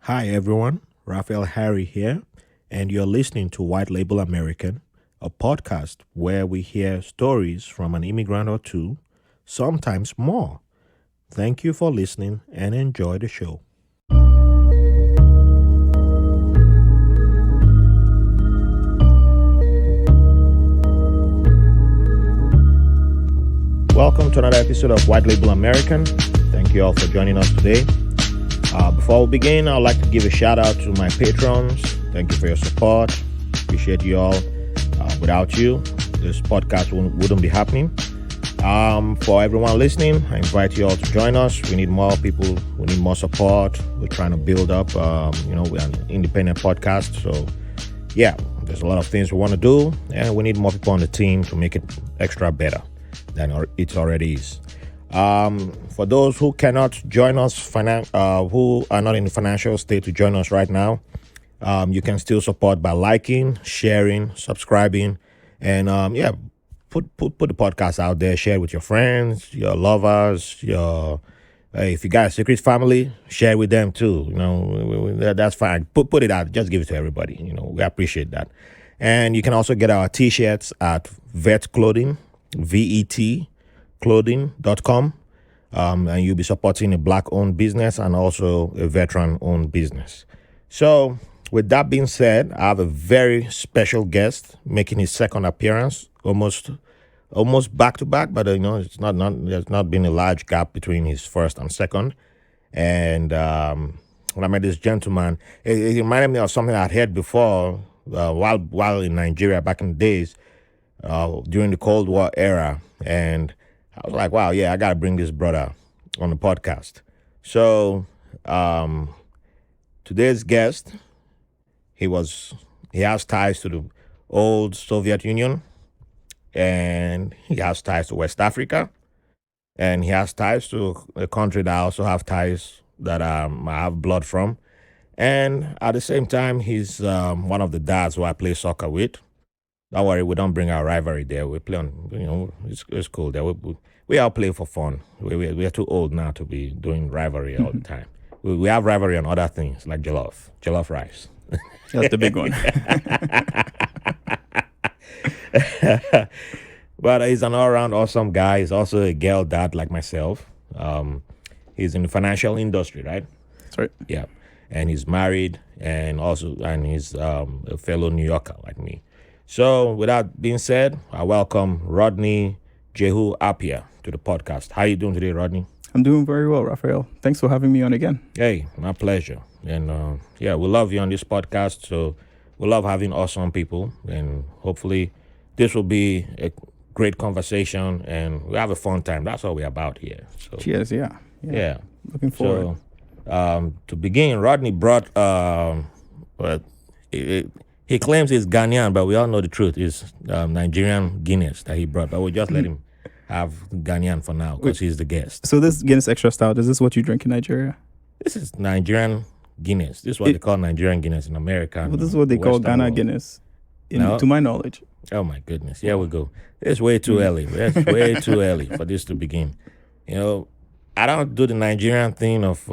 Hi everyone, Raphael Harry here, and you're listening to White Label American, a podcast where we hear stories from an immigrant or two, sometimes more. Thank you for listening and enjoy the show. Welcome to another episode of White Label American. Thank you all for joining us today. Before we begin, I'd like to give a shout out to my patrons. Thank you for your support. Appreciate you all. Without you, this podcast wouldn't be happening. For everyone listening, I invite you all to join us. We need more people. We need more support. We're trying to build up, we're an independent podcast. So, yeah, there's a lot of things we want to do, and we need more people on the team to make it extra better than it already is. For those who cannot join us, who are not in the financial state to join us right now, you can still support by liking, sharing, subscribing, and put the podcast out there. Share it with your friends, your lovers, if you got a secret family, share it with them too. That's fine. Put it out. Just give it to everybody. We appreciate that. And you can also get our t-shirts at Vet Clothing, VET clothing.com, and you'll be supporting a black-owned business and also a veteran-owned business. So, with that being said, I have a very special guest making his second appearance, almost back-to-back, but there's not been a large gap between his first and second. And when I met this gentleman, it reminded me of something I'd heard before while in Nigeria back in the days, during the Cold War era. And I was like, wow, yeah, I got to bring this brother on the podcast. So today's guest, he has ties to the old Soviet Union, and he has ties to West Africa, and he has ties to a country that I also have ties that I have blood from. And at the same time, he's one of the dads who I play soccer with. Don't worry, we don't bring our rivalry there. We play on, it's cool there. We all play for fun. We are too old now to be doing rivalry all the time. We have rivalry on other things like jollof rice. That's the big one. But he's an all-around awesome guy. He's also a girl dad like myself. He's in the financial industry, right? That's right. Yeah, and he's married, and he's a fellow New Yorker like me. So, with that being said, I welcome Rodney Jehu-Appiah to the podcast. How you doing today, Rodney? I'm doing very well, Raphael. Thanks for having me on again. Hey, my pleasure. And we love you on this podcast. So, we love having awesome people. And hopefully, this will be a great conversation and we have a fun time. That's all we're about here. So, cheers, yeah. Looking forward. So, to begin, Rodney brought... He claims he's Ghanaian, but we all know the truth. It's Nigerian Guinness that he brought. But we'll just let him have Ghanaian for now because he's the guest. So this Guinness Extra Stout, is this what you drink in Nigeria? This is Nigerian Guinness. This is what they call Nigerian Guinness in America. Well, this is what they call Ghana Guinness, to my knowledge. Oh, my goodness. Here we go. It's way too early. It's way too early for this to begin. I don't do the Nigerian thing of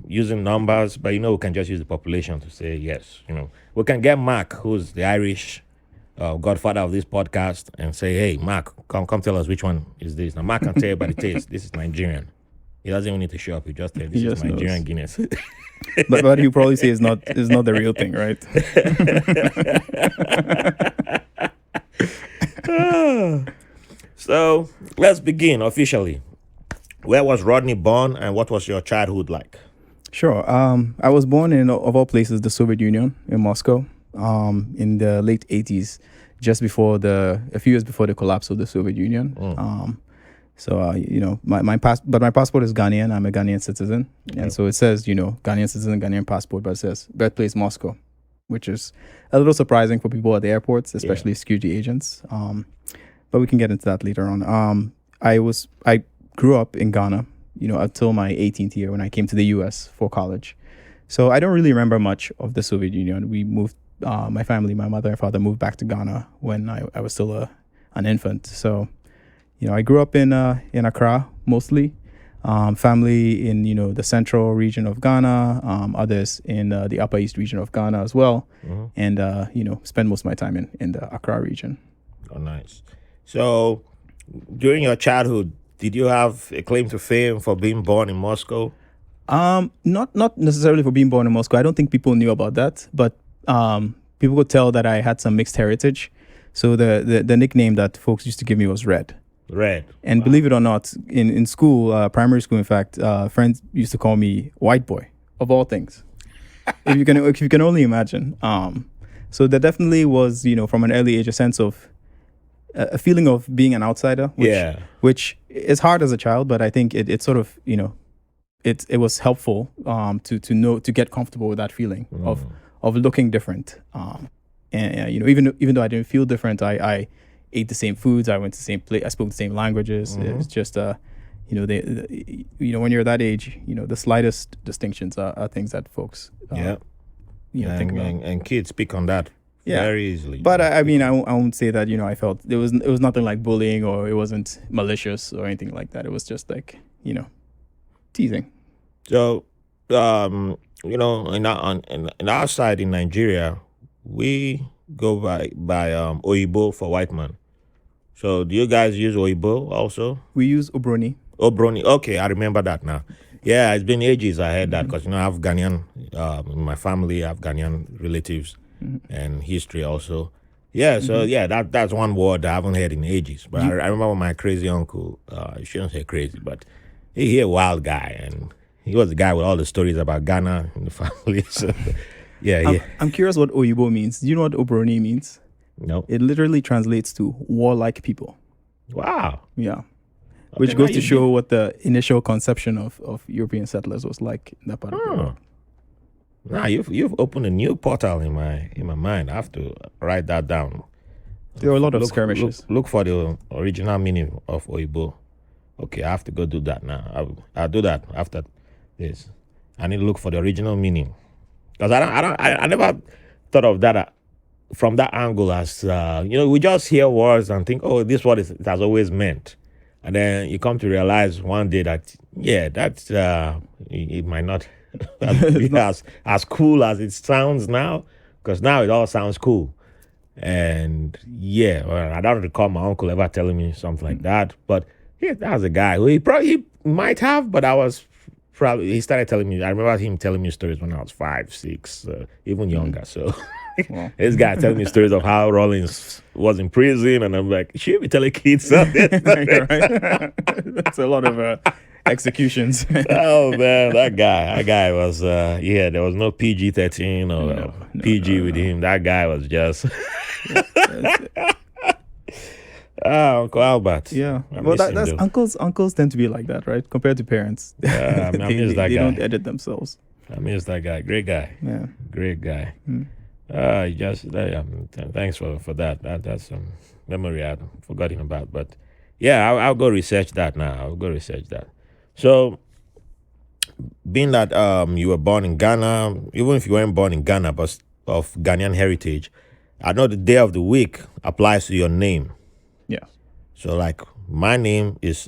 using numbers, but we can just use the population to say yes. We can get Mark, who's the Irish godfather of this podcast, and say, hey, Mark, come tell us which one is this. Now, Mark can tell you by the taste. This is Nigerian. He doesn't even need to show up. He just tell this is Nigerian Guinness. but he probably say it's not the real thing, right? So let's begin officially. Where was Rodney born, and what was your childhood like? Sure. I was born in, of all places, the Soviet Union in Moscow, in the late 80s, just before a few years before the collapse of the Soviet Union. My passport is Ghanaian. I'm a Ghanaian citizen, and so it says, Ghanaian citizen, Ghanaian passport, but it says birthplace Moscow, which is a little surprising for people at the airports, especially security agents. But we can get into that later on. I grew up in Ghana, until my 18th year when I came to the U.S. for college. So I don't really remember much of the Soviet Union. We moved, my family, my mother and father moved back to Ghana when I was still an infant. So, I grew up in Accra mostly. family in the central region of Ghana, others in the upper east region of Ghana as well, and spend most of my time in the Accra region. Oh, nice. So, during your childhood, did you have a claim to fame for being born in Moscow? Not necessarily for being born in Moscow. I don't think people knew about that, but people could tell that I had some mixed heritage. So the nickname that folks used to give me was Red. Red. And believe it or not, in school, primary school, in fact, friends used to call me White Boy, of all things. if you can only imagine. So there definitely was, from an early age, a sense of a feeling of being an outsider, which is hard as a child, but I think it sort of, it was helpful to get comfortable with that feeling of looking different. And even though I didn't feel different, I ate the same foods, I went to the same place, I spoke the same languages. It's just when you're that age, the slightest distinctions are things that folks think about. And kids speak on that very easily. But I won't say that I felt it was nothing like bullying, or it wasn't malicious or anything like that. It was just like teasing. So in our side in Nigeria, we go by Oyibo for white man. So do you guys use Oyibo also? We use Obroni. Obroni. Okay, I remember that now. Yeah, it's been ages I heard that, because I have Ghanaian in my family. I have Ghanaian relatives and history also. Yeah, so that's one word I haven't heard in ages. But I remember my crazy uncle. I shouldn't say crazy, but he a wild guy, and he was the guy with all the stories about Ghana in the family. So I'm curious what Oyibo means. Do you know what Obroni means? No. It literally translates to warlike people. Wow. Yeah. Which goes to show what the initial conception of European settlers was like in that part of the world. Now you've opened a new portal in my mind. I have to write that down. There were a lot of skirmishes. Look for the original meaning of Oyibo. Okay, I have to go do that now. I'll do that after this. I need to look for the original meaning, because I never thought of that from that angle. As we just hear words and think, oh, this word it has always meant, and then you come to realize one day that that's it might not be as cool as it sounds now, because now it all sounds cool. And I don't recall my uncle ever telling me something like that, but that was a guy who he might have, but he started telling me. I remember him telling me stories when I was 5, 6, even younger. So this guy telling me stories of how Rollins was in prison, and I'm like, should you be telling kids something? Right. That's a lot of executions. Oh man, that guy was there was no PG-13 or PG with him. That guy was just Uncle Albert. Yeah. Well, that's uncles tend to be like that, right? Compared to parents. I miss that guy. They don't edit themselves. I miss that guy. Great guy. Yeah. Great guy. Thanks for that. That's some memory I'd forgotten about. But I'll go research that now. I'll go research that. So, being that you were born in Ghana, even if you weren't born in Ghana, but of Ghanaian heritage, I know the day of the week applies to your name. Yeah. So, like, my name is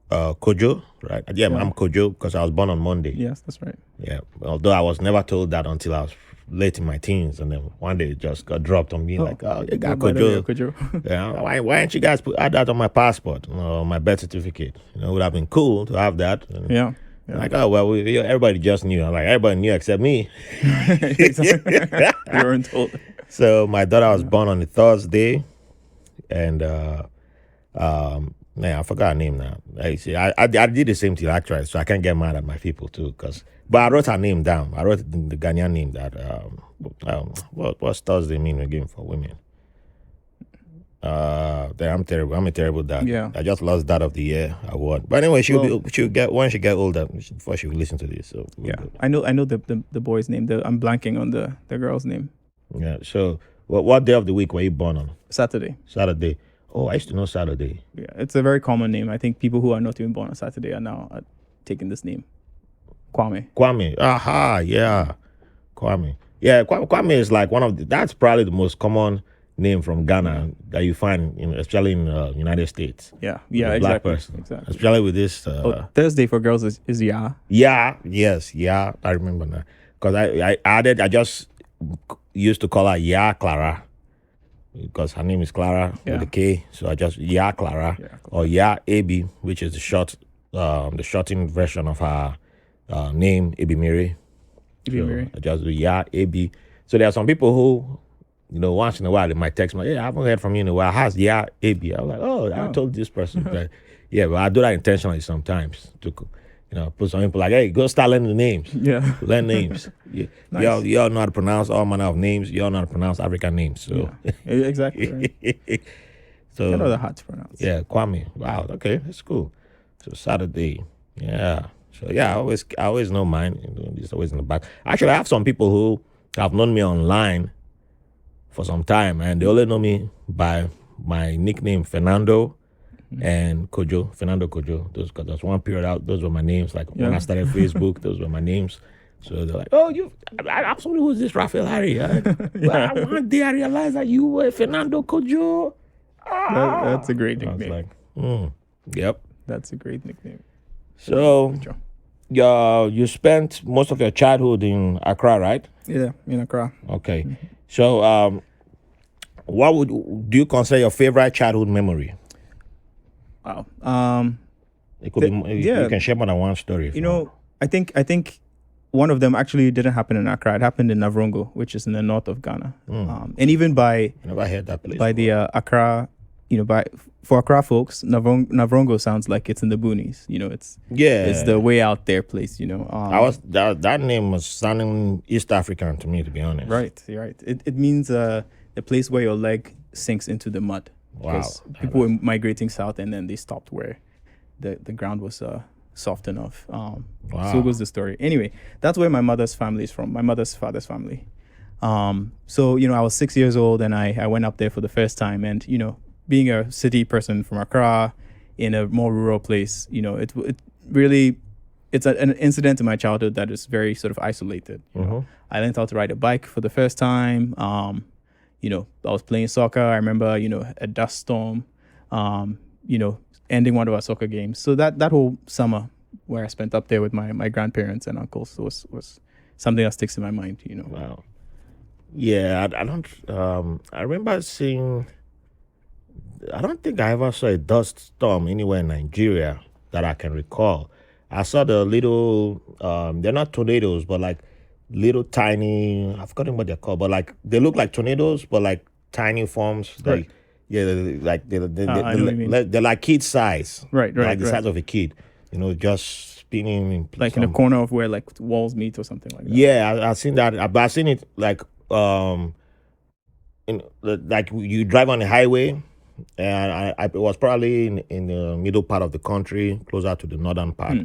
Kojo, right? Yeah, I'm Kojo because I was born on Monday. Yes, that's right. Yeah, although I was never told that until I was late in my teens, and then one day it just got dropped on me, like, oh, you got Kojo. Yeah, why didn't you guys add that on my passport or my birth certificate? It would have been cool to have that. And yeah. Like, oh, well, everybody just knew. I'm like, everybody knew except me. You weren't told. So my daughter was born on a Thursday, and I forgot her name now. I did the same thing actually, so I can't get mad at my people too. But I wrote her name down. I wrote the Ghanaian name that. What's Thursday mean again for women? I'm terrible. I'm a terrible dad. Yeah. I just lost Dad of the Year award. But anyway, she'll get when she get older, before she will listen to this. So I know the boy's name. I'm blanking on the girl's name. Yeah. So what day of the week were you born on? Saturday. Oh, I used to know Saturday. Yeah, it's a very common name. I think people who are not even born on Saturday are now taking this name. Kwame. Aha, yeah. Kwame. Yeah, Kwame is like that's probably the most common name from Ghana that you find, especially in United States. Yeah, A black exactly. person. Exactly. Especially with this. Thursday for girls is yeah. Yeah, yes, yeah, I remember now. Because I just used to call her Ya Clara. Because her name is Clara with a K. So I just Ya Clara. Or Ya Abi, which is the shortened version of her name, Abi Mary. I just do Ya Abi. So there are some people who, once in a while they might text me, hey, I haven't heard from you in a while. How's Ya Abi? I'm like, I told this person that. Yeah, but I do that intentionally sometimes to, put some people like, hey, go start learning the names. Yeah. Learn names. Yeah. Nice. Y'all know how to pronounce all manner of names. Y'all know how to pronounce African names. So Exactly. Right. So I know they're hard to pronounce. Yeah, Kwame. Wow. Okay, that's cool. So Saturday. Yeah. So yeah, I always know mine. It's always in the back. Actually, I have some people who have known me online for some time, and they only know me by my nickname Fernando and Kojo. Fernando Kojo. Because there's one period out. Those were my names. Like when I started Facebook, those were my names. So they're like, oh, I absolutely who's this Raphael Harry? Well, one day I realized that you were Fernando Kojo. That's a great nickname. I was like, yep. That's a great nickname. So, you spent most of your childhood in Accra, right? Yeah, in Accra. Okay. So, what do you consider your favorite childhood memory? Wow. It could be. You can share more than one story. I think one of them actually didn't happen in Accra. It happened in Navrongo, which is in the north of Ghana. And even by I never heard that place. By the Accra, for Accra folks, Navrongo sounds like it's in the boonies. It's the way out there place. That name was sounding East African to me, to be honest. Right, right. It means a place where your leg sinks into the mud. Wow. People were migrating south, and then they stopped where the ground was soft enough. Wow. So goes the story. Anyway, that's where my mother's family is from. My mother's father's family. So I was 6 years old, and I went up there for the first time, and being a city person from Accra in a more rural place, it really, it's an incident in my childhood that is very sort of isolated. I learned how to ride a bike for the first time. I was playing soccer. I remember, a dust storm, ending one of our soccer games. So that whole summer where I spent up there with my grandparents and uncles was something that sticks in my mind, Wow. Yeah, I don't. I remember seeing. I don't think I ever saw a dust storm anywhere in Nigeria that I can recall. I saw the little. They're not tornadoes, but like little tiny. I've forgotten what they're called, but like they look like tornadoes, but like tiny forms. Right. They're like kid size. Right. Like the size of a kid. Just spinning. Like in a corner of where like walls meet or something like that. Yeah, I've seen that. But I've seen it like like you drive on the highway, and it was probably in the middle part of the country, closer to the northern part.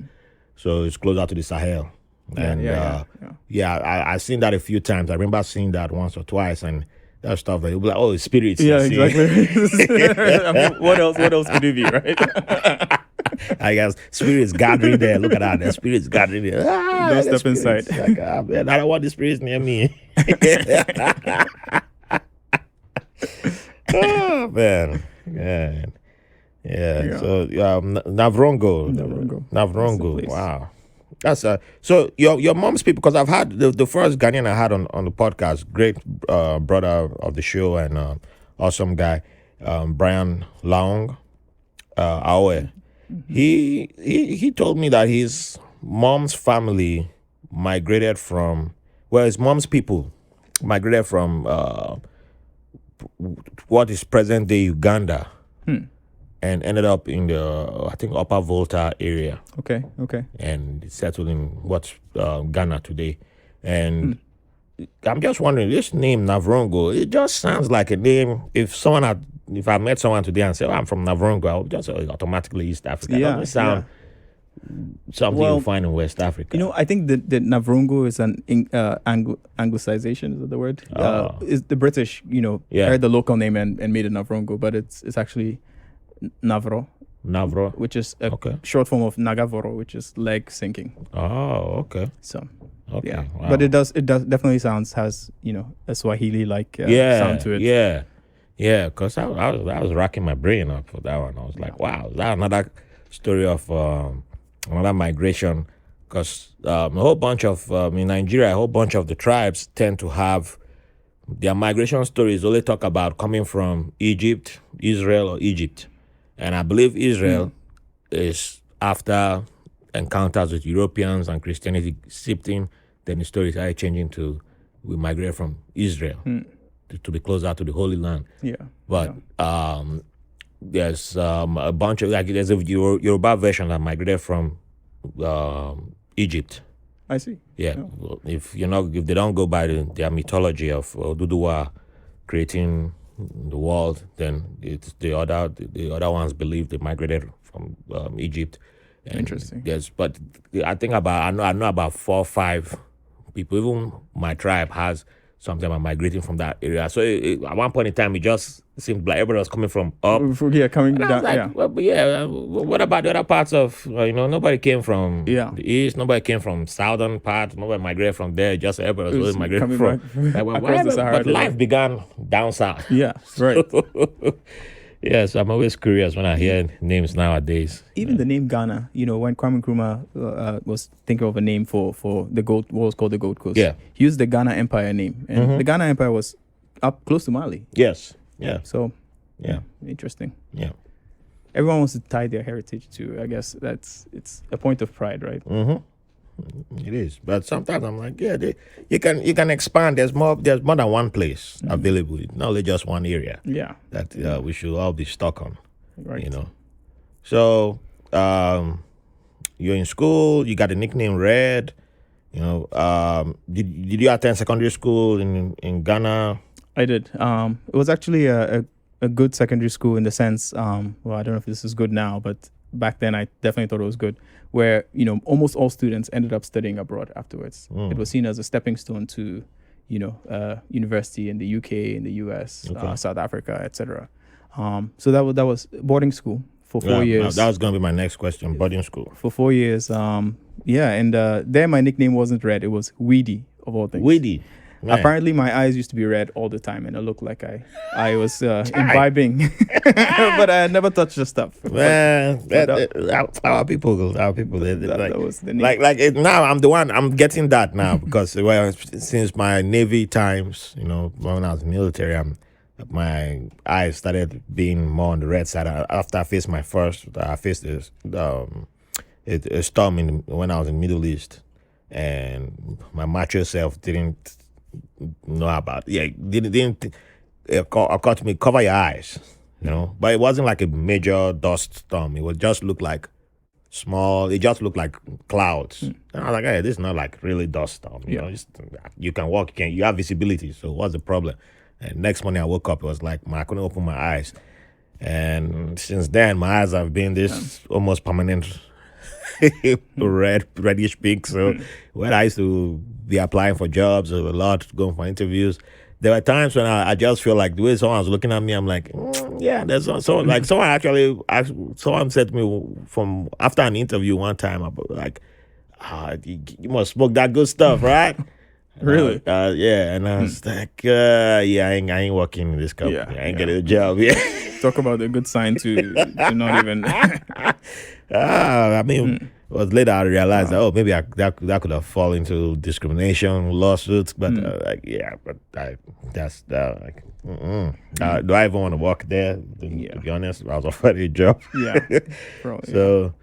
So it's closer to the Sahel. And I've seen that a few times. I remember seeing that once or twice, and that stuff that you'll be like, oh, it's spirits. Yeah, exactly. I mean, what else could it be, right? I guess spirits gathering there. Look at that. The spirits gathering there. Don't step inside. Like, man, I don't want the spirits near me. Oh, man. Yeah. So Navrongo. Wow. That's so your mom's people, because I've had the first Ghanaian I had on the podcast, great brother of the show and awesome guy, Brian Laong Awe. He told me that his mom's family migrated from, his mom's people migrated from what is present day Uganda, and ended up in the I think Upper Volta area. Okay. And settled in what's Ghana today. And I'm just wondering, this name Navrongo, it just sounds like a name. If I met someone today and said, I'm from Navrongo, I would just say automatically East Africa. Yeah, it doesn't sound something you find in West Africa. I think that Navrongo is an anglicization, is that the word? Is the British, heard the local name and made it Navrongo, but it's actually Navro, which is a short form of Nagavoro, which is leg sinking. Oh, okay. So, okay, wow. But it does definitely has a Swahili like sound to it. Yeah. Yeah, because I was racking my brain up for that one. I was like, wow, is that another story of another migration? Because a whole bunch of in Nigeria, a whole bunch of the tribes tend to have their migration stories only talk about coming from Egypt, Israel, or Egypt, and I believe Israel is after encounters with Europeans and Christianity seeped in. Then the story started changing to we migrated from Israel to be closer to the Holy Land. Yeah. But there's a bunch of there's a Yoruba version that migrated from Egypt. I see. Yeah, well, if they don't go by their mythology of Oduduwa creating the world, then it's the other ones believe they migrated from Egypt. And Interesting. Yes, but I know about 4 or 5 people. Even my tribe has something about migrating from that area. So at one point in time, it just seemed like everybody was coming from up. Yeah, coming And I down. was like, Yeah. well, but what about the other parts of, nobody came from Yeah. the east, nobody came from southern part, nobody migrated from there, just everybody was Just migrating coming from. back Like, across the Sahara but Desert. life began down south. Yeah, right. Yes, I'm always curious when I hear names nowadays. Even the name Ghana, when Kwame Nkrumah was thinking of a name for what was called the Gold Coast, Yeah. he used the Ghana Empire name. And the Ghana Empire was up close to Mali. Yes. Yeah. So, Yeah. interesting. Yeah. Everyone wants to tie their heritage to, I guess it's a point of pride, right? It is, but sometimes I'm like, you can expand. There's more than one place available, not only just one area Yeah. that we should all be stuck on. Right. So you're in school. You got the nickname Red. Did you attend secondary school in Ghana? I did. It was actually a good secondary school in the sense, well, I don't know if this is good now, but back then I definitely thought it was good, where, almost all students ended up studying abroad afterwards. It was seen as a stepping stone to, university in the UK, in the US, South Africa, etc. So that was boarding school for 4 years. That was going to be my next question, boarding school. For 4 years. And there my nickname wasn't Red, it was Weedy, of all things. Weedy. Man. Apparently, my eyes used to be red all the time, and it looked like I was imbibing, but I had never touched the stuff. Man, our people, That was the name. Now I'm getting that now because since my Navy times, when I was in the military, my eyes started being more on the red side. After I faced a storm when I was in the Middle East, and my macho self didn't know about. Didn't occur to me, cover your eyes, but it wasn't like a major dust storm. It would just look like small. It just looked like clouds. And I was like, hey, this is not like really dust storm. You can walk, you have visibility. So what's the problem? And next morning I woke up, it was like I couldn't open my eyes, and since then my eyes have been this almost permanent reddish pink. So when I used to be applying for jobs a lot, going for interviews, there were times when I just feel like the way someone was looking at me, I'm like, there's someone like someone said to me from after an interview one time, like, you must smoke that good stuff, right? Really? And I was like, I ain't working in this company. I ain't getting a job. Yeah. Talk about a good sign to not even. It was later I realized that maybe that could have fallen into discrimination lawsuits, but that's like, do I even want to work there? To be honest, I was offered a job. Yeah, probably. So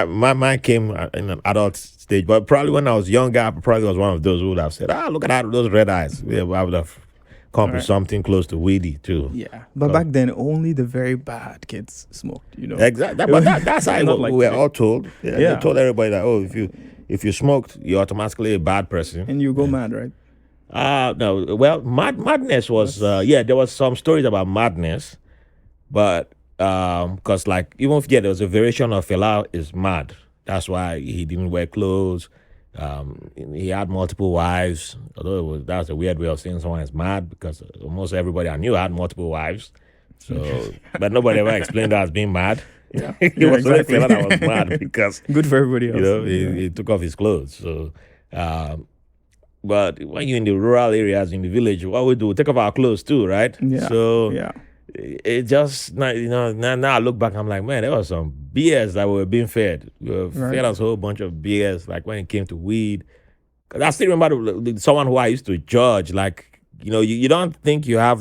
mine came in an adult stage, but probably when I was younger, I probably was one of those who would have said, look at those red eyes. Yeah, I would have come to something close to weedy too. Yeah, but back then only the very bad kids smoked. Exactly. But that's how we were all told. They told everybody that if you smoked, you're automatically a bad person, and you go mad, right? No. Well, madness was there was some stories about madness, but because even if there was a variation of Fela is mad. That's why he didn't wear clothes. He had multiple wives, although that was a weird way of saying someone is mad because almost everybody I knew had multiple wives. So, but nobody ever explained that as being mad. Yeah, He was exactly. only Fela that was mad because Good for everybody else. he took off his clothes. So, But when you're in the rural areas, in the village, what we do, take off our clothes too, right? Yeah. So Yeah. it just, now I look back, I'm like, man, there was some BS that we were being fed. We were fed us a whole bunch of BS, like when it came to weed. Because I still remember someone who I used to judge, like, you don't think you have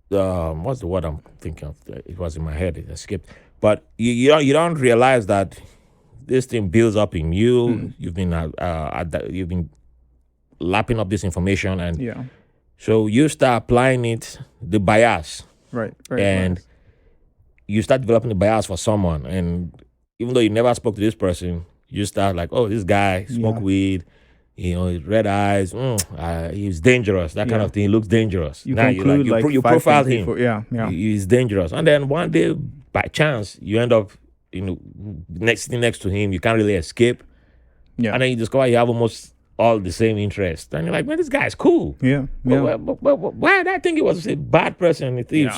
what's the word I'm thinking of? It was in my head, it escaped. But you don't realize that this thing builds up in you. You've been lapping up this information, and so you start applying the bias, right, and you start developing the bias for someone, and even though you never spoke to this person, you start like, oh, this guy smoke weed, his red eyes, he's dangerous, that kind of thing. He looks dangerous. You conclude you profile him. He's dangerous, and then one day by chance you end up next to him. You can't really escape, and then you discover you have almost all the same interests, and you're like, man, this guy's cool. But why did I think he was a bad person, a thief?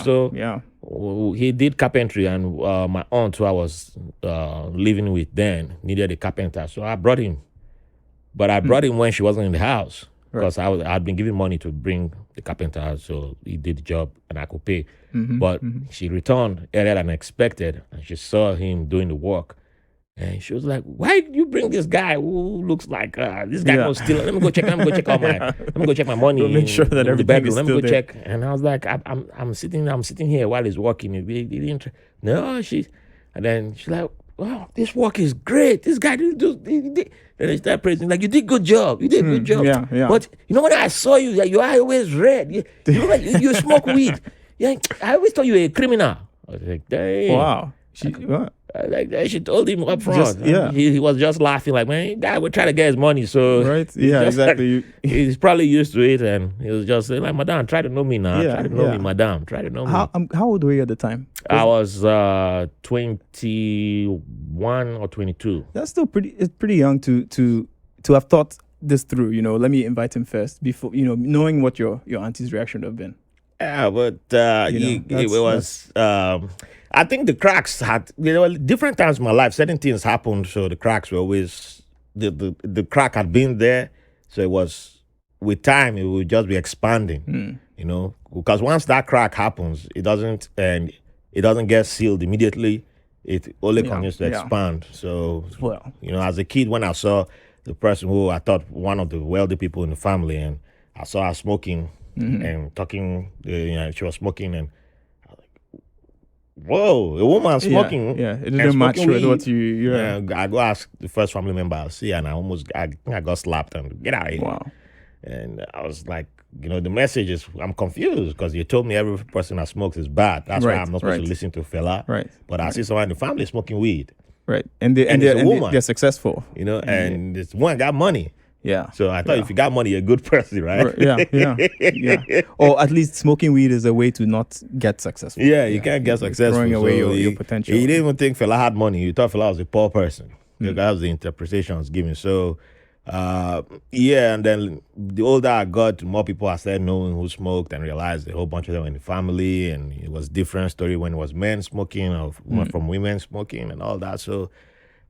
He did carpentry, and my aunt, who I was living with then, needed a carpenter, so I brought him. But I brought him when she wasn't in the house, because I'd been giving money to bring the carpenter out, so he did the job and I could pay. But she returned earlier than expected, and she saw him doing the work, and she was like, "Why did you bring this guy who looks like this guy gonna steal? Let me go check my money. Make sure that everything is Let me still go there." check." And I was like, "I'm sitting here while he's working." He didn't. And then she's like, "Wow, this work is great. This guy didn't do." And they start praising, like, "You did good job. You did good job." Yeah. But when I saw you, your eye always red. You look like you smoke weed. Yeah, I always thought you were a criminal. I was like, dang. Wow. She told him up front. He was just laughing, like, man, guy would try to get his money. So exactly. He's probably used to it, and he was just saying, like, "Madam, try to know me now. Try to know me, madam. Try to know me." How old were you at the time? I was 21 or 22. That's still pretty young to have thought this through. Let me invite him first before knowing what your auntie's reaction would have been. Yeah, but it was. I think the cracks had, different times in my life, certain things happened, so the cracks were always, the crack had been there, so it was, with time, it would just be expanding, because once that crack happens, it doesn't get sealed immediately, it only continues to expand. So, as a kid, when I saw the person who I thought one of the wealthy people in the family, and I saw her smoking and talking, she was smoking, and whoa, a woman smoking. Yeah, it didn't match with what you. I go ask the first family member I see, and I think I got slapped and get out of here. Wow. And I was like, the message is, I'm confused, because you told me every person that smokes is bad. That's why I'm not supposed to listen to a fella. Right. But I see someone in the family smoking weed. Right. And they're successful. And this one got money. Yeah. So I thought if you got money, you're a good person, right? Yeah. Or at least smoking weed is a way to not get successful. Yeah, you can't get successful. Throwing away your potential. You didn't even think fella had money. You thought fella was a poor person. That was the interpretation I was giving. So, and then the older I got, the more people I started knowing who smoked, and realized a whole bunch of them were in the family, and it was different story when it was men smoking or from women smoking and all that. So,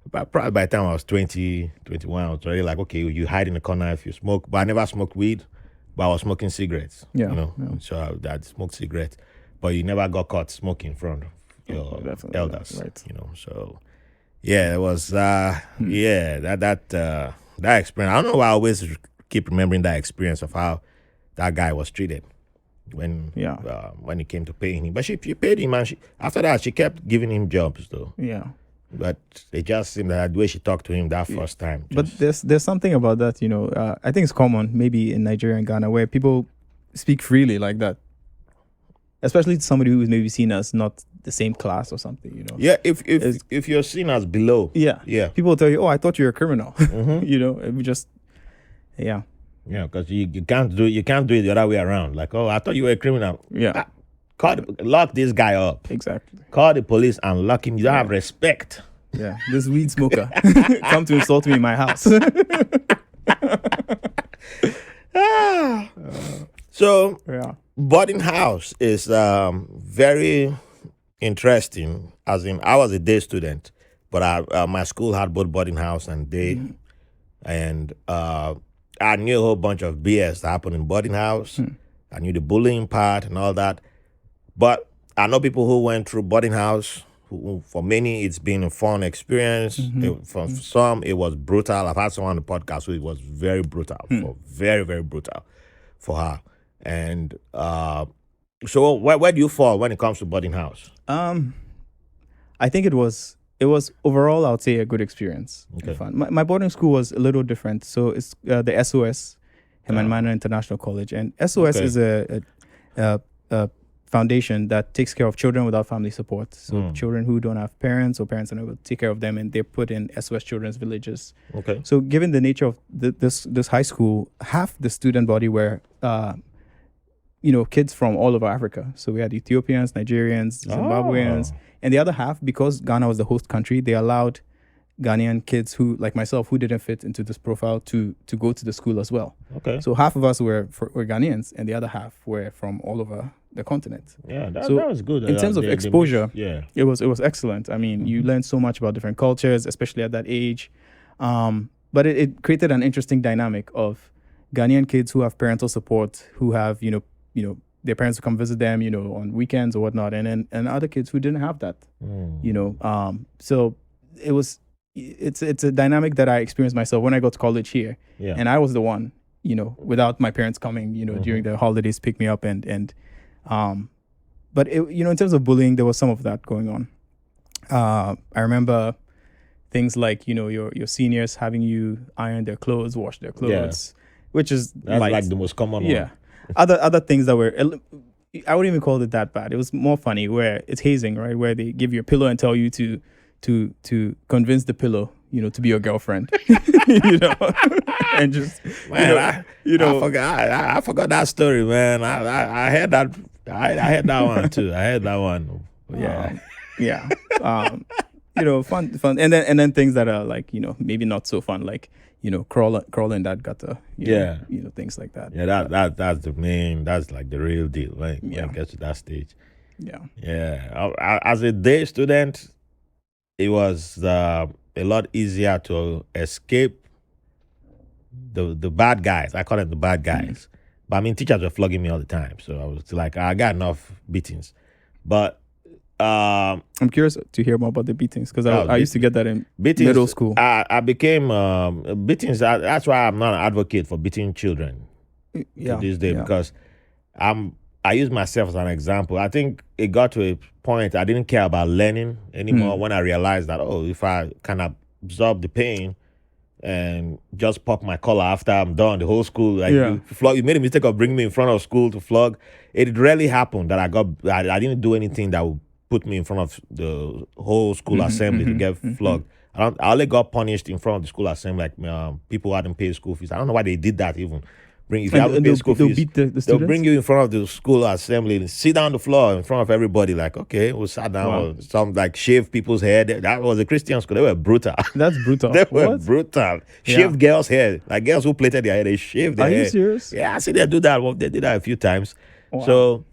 probably by the time I was 20, 21, I was already like, okay, you hide in the corner if you smoke. But I never smoked weed, but I was smoking cigarettes. So I'd smoked cigarettes. But you never got caught smoking in front of your elders. Right. So it was that experience. I don't know why I always keep remembering that experience of how that guy was treated when he came to paying him. But she paid him, and after that she kept giving him jobs though. Yeah. But it just seemed that the way she talked to him that first time. But there's something about that, I think it's common, maybe in Nigeria and Ghana, where people speak freely like that. Especially to somebody who is maybe seen as not the same class or something, Yeah, if you're seen as below. Yeah. People will tell you, "Oh, I thought you were a criminal." It would just, Yeah, because you can't do it the other way around. Like, "Oh, I thought you were a criminal." Yeah. Lock this guy up. Exactly. Call the police and lock him. You don't have respect. Yeah, this weed smoker come to insult me in my house. So, boarding house is very interesting. As in, I was a day student, but my school had both boarding house and day. And I knew a whole bunch of BS that happened in boarding house. I knew the bullying part and all that. But I know people who went through boarding house. Who, for many, it's been a fun experience. For some, it was brutal. I've had someone on the podcast who it was very brutal, very, very brutal for her. And so, where do you fall when it comes to boarding house? I think it was overall, I would say, a good experience. Okay. Fun. My boarding school was a little different. So it's the SOS, Heman Manor International College, and SOS is a foundation that takes care of children without family support. So children who don't have parents or parents are not able to take care of them, and they're put in SOS children's villages. Okay. So given the nature of this high school, half the student body were kids from all over Africa. So we had Ethiopians, Nigerians, Zimbabweans, and the other half, because Ghana was the host country, they allowed Ghanaian kids who, like myself, who didn't fit into this profile to go to the school as well. Okay. So half of us were Ghanaians, and the other half were from all over the continent. Yeah, that was good. In terms of exposure, it was excellent. I mean, you learn so much about different cultures, especially at that age. But it created an interesting dynamic of Ghanaian kids who have parental support, who have their parents who come visit them, on weekends or whatnot, and other kids who didn't have that. So it's a dynamic that I experienced myself when I got to college here, and I was the one, without my parents coming, during the holidays, pick me up but in terms of bullying, there was some of that going on. I remember things like, your seniors having you iron their clothes, wash their clothes, which is that's like the most common one. Yeah. Other things that were, I wouldn't even call it that bad. It was more funny, where it's hazing, right? Where they give you a pillow and tell you to convince the pillow, to be your girlfriend, and just, man, I forgot that story, man. I heard that. I heard that one too. I heard that one. Yeah. Fun, and then things that are like, maybe not so fun, like, crawl in that gutter. Things like that. Yeah, that's the main. That's like the real deal, right? When it gets to that stage. Yeah. As a day student, it was a lot easier to escape the bad guys. I call them the bad guys. But I mean, teachers were flogging me all the time, so I was like, I got enough beatings. But I'm curious to hear more about the beatings, because I used to get that in middle school. I became beatings. That's why I'm not an advocate for beating children to this day, because I use myself as an example. I think it got to a point I didn't care about learning anymore when I realized that, if I can absorb the pain and just pop my collar after I'm done, the whole school, like you made a mistake of bringing me in front of school to flog. It rarely happened that I didn't do anything that would put me in front of the whole school assembly to get flogged. I only got punished in front of the school assembly, like people who hadn't paid school fees. I don't know why they did that even. If you haven't paid school fees, beat the they'll bring you in front of the school assembly and sit down on the floor in front of everybody. Like, okay, we'll sit down. Wow. Some like shave people's hair. That was a Christian school. They were brutal. That's brutal. They were brutal. Shaved girls' hair. Like girls who plaited their hair, they shaved their hair. Are you serious? Yeah, I see they do that. Well, they did that a few times. Wow. So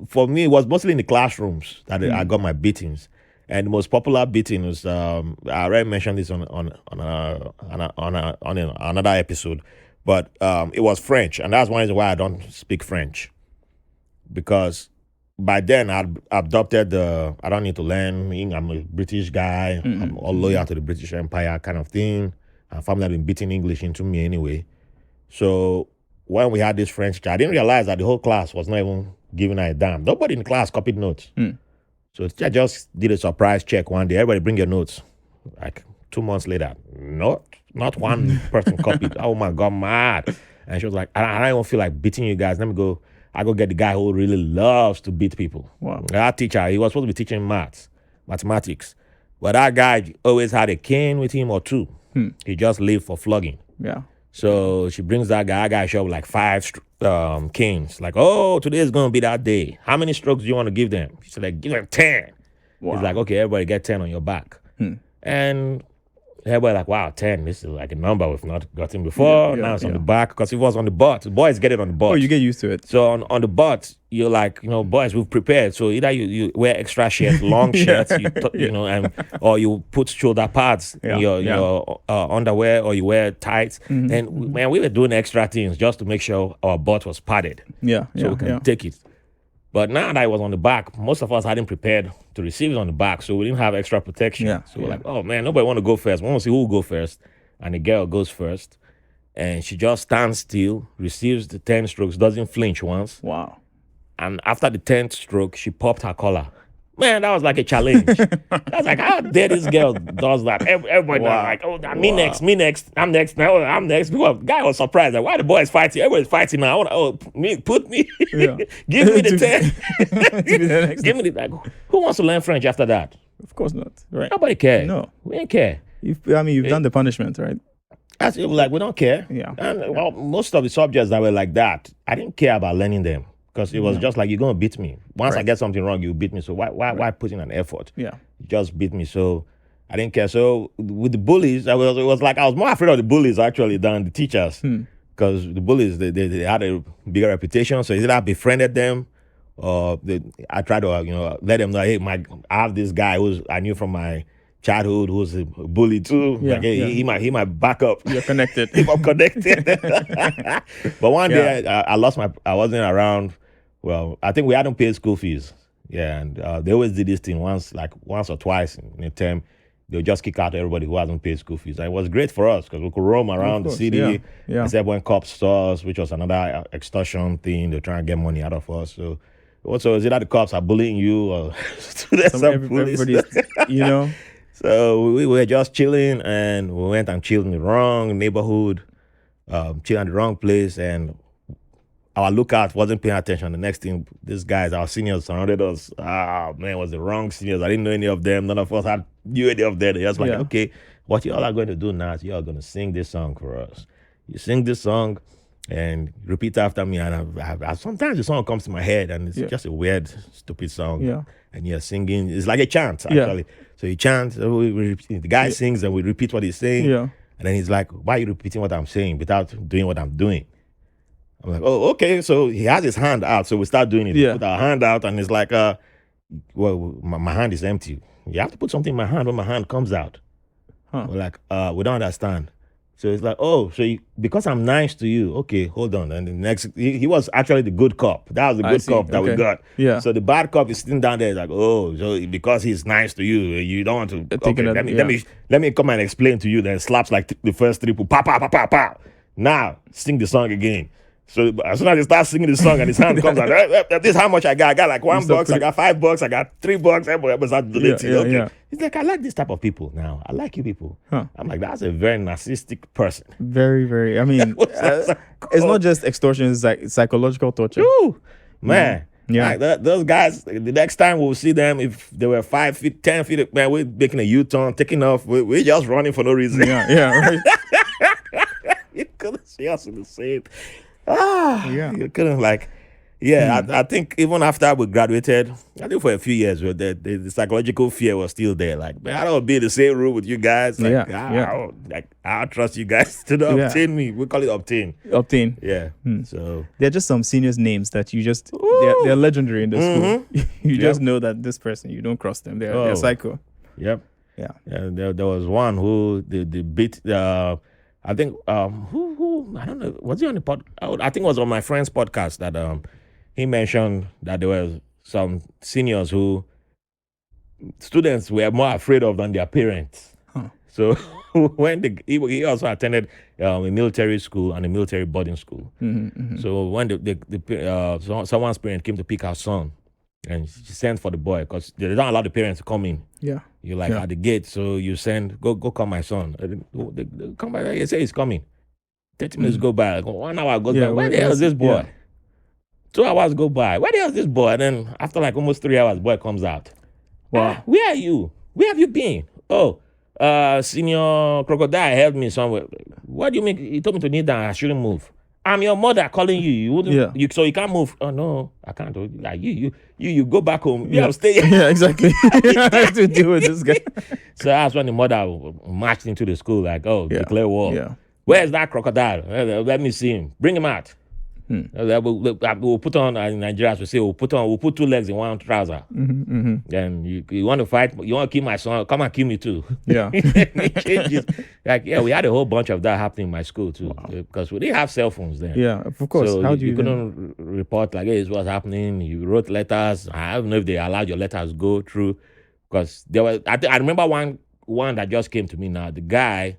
for me, it was mostly in the classrooms that I got my beatings. And the most popular beating was I already mentioned this on another episode, but it was French, and that's one reason why I don't speak French, because by then I'd adopted I don't need to learn. I'm a British guy. I'm all loyal to the British Empire kind of thing. My family had been beating English into me anyway. So when we had this French teacher, I didn't realize that the whole class was not even giving her a damn. Nobody in the class copied notes. So the teacher just did a surprise check one day. Everybody bring your notes. Like 2 months later, not one person copied. Oh my God, mad. And she was like, I don't even feel like beating you guys. Let me go. I go get the guy who really loves to beat people. Wow. That teacher, he was supposed to be teaching mathematics. But that guy always had a cane with him or two. He just lived for flogging. Yeah. So she brings that guy show up with like 5 canes. Like, oh, today is going to be that day. How many strokes do you want to give them? She's like, give them 10. Wow. He's like, okay, everybody get 10 on your back. And everybody like, wow, 10. This is like a number we've not gotten before. Now it's on the back because it was on the butt. The boys get it on the butt. Oh, you get used to it. So on the butt, you're like, boys, we've prepared. So either you wear extra shirts, long shirts, or you put shoulder pads in your underwear, or you wear tights. And man, we were doing extra things just to make sure our butt was padded. So we can take it. But now that it was on the back, most of us hadn't prepared to receive it on the back, so we didn't have extra protection. So we're like, oh man, nobody want to go first. We want to see who will go first. And the girl goes first. And she just stands still, receives the 10 strokes, doesn't flinch once. Wow. And after the 10th stroke, she popped her collar. Man, that was like a challenge. I was like, how dare this girl does that? Everybody was like, oh, me next, I'm next, now I'm next. Because the guy was surprised, like, why the boys fighting? Everybody's fighting now. I want to, put me, give me the 10. Give me the, like, who wants to learn French after that? Of course not, right? Nobody cares. No. We didn't care. You've done the punishment, right? That's like, we don't care. And well, most of the subjects that were like that, I didn't care about learning them. Because it was just like, you're going to beat me. Once I get something wrong, you beat me. So why put in an effort? You just beat me. So I didn't care. So with the bullies, it was like I was more afraid of the bullies actually than the teachers. Because the bullies, they had a bigger reputation. So either I befriended them or I tried to let them know, hey, I have this guy who I knew from my childhood who's a bully too. He might back up. You're connected. I'm connected. But one day I wasn't around. Well, I think we hadn't paid school fees. And they always did this thing once or twice in a term. They'll just kick out everybody who hasn't paid school fees. And it was great for us because we could roam around the city. Except when cops saw us, which was another extortion thing. They're trying to get money out of us. So also, is it that the cops are bullying you or students are bullies? Everybody's, So we were just chilling, and we went and chilled in the wrong neighborhood, chilled in the wrong place, and our lookout wasn't paying attention. The next thing, these guys, our seniors, surrounded us. Man, it was the wrong seniors. I didn't know any of them. None of us knew any of them. They just like, okay, what you all are going to do now is you are going to sing this song for us. You sing this song and repeat after me. And sometimes the song comes to my head, and it's just a weird, stupid song. And you're singing. It's like a chant, actually. So you chant, we repeat, the guy sings, and we repeat what he's saying. And then he's like, why are you repeating what I'm saying without doing what I'm doing? I'm like, oh, okay. So he has his hand out. So we start doing it. We put our hand out, and it's like, well, my hand is empty. You have to put something in my hand when my hand comes out. We're like, we don't understand. So it's like, oh, so because I'm nice to you, okay, hold on. And the next, he was actually the good cop. That was the good cop that we got. So the bad cop is sitting down there like, oh, so because he's nice to you, you don't want to. Okay, let me come and explain to you. Then slaps like the first three, pa pa pa pa pa. Now sing the song again. So as soon as he starts singing the song and his hand comes out, this is how much I got. I got like $1, I got $5, I got $3. Everybody start donating. He's like, I like this type of people now. I like you people. I'm like, that's a very narcissistic person. Very, very. I mean, it's not just extortion, it's like psychological torture. Ooh, man. Like those guys, the next time we'll see them, if they were 5 feet, 10 feet, man, we're making a U-turn, taking off. We're just running for no reason. Right. You couldn't see us in the same. You couldn't I think even after we graduated, I think for a few years, the psychological fear was still there. Like, man, I don't be in the same room with you guys. Like, I trust you guys to obtain me. We call it obtain. Obtain. Yeah. So they're just some seniors' names that you just they're legendary in the school. You just know that this person, you don't cross them. They're psycho. Yep. Yeah. There was one who they beat. I think who I don't know, was he on the pod? I think it was on my friend's podcast that he mentioned that there were some seniors who students were more afraid of than their parents. So when he also attended a military school and a military boarding school. So when someone's parent came to pick her son, and she sent for the boy because they don't allow the parents to come in. You're like at the gate, so you send, go call my son. They come by, they say he's coming. 30 minutes go by, like 1 hour goes by. Where the hell is this boy? 2 hours go by. Where the hell is this boy? And then after like almost 3 hours, boy comes out. Wow. Where are you? Where have you been? Oh, Senior Crocodile helped me somewhere. What do you mean? He told me to kneel down. I shouldn't move. I'm your mother calling you. You wouldn't. Yeah. So you can't move. Oh no, I can't. Like you go back home. Yeah, stay. Yeah, exactly. To deal with this guy. So that's when the mother marched into the school, like, oh, declare war. Yeah. Where's that crocodile? Let me see him. Bring him out. We'll put on, in Nigeria, we say, we'll put 2 legs in one trouser. Then you want to fight, you want to kill my son, come and kill me too. Yeah. It changes. Like, yeah, we had a whole bunch of that happening in my school too. Because we didn't have cell phones then. Yeah, of course. So How do you couldn't report, like, hey, this was happening. You wrote letters. I don't know if they allowed your letters go through. Because there was, I remember one that just came to me now. The guy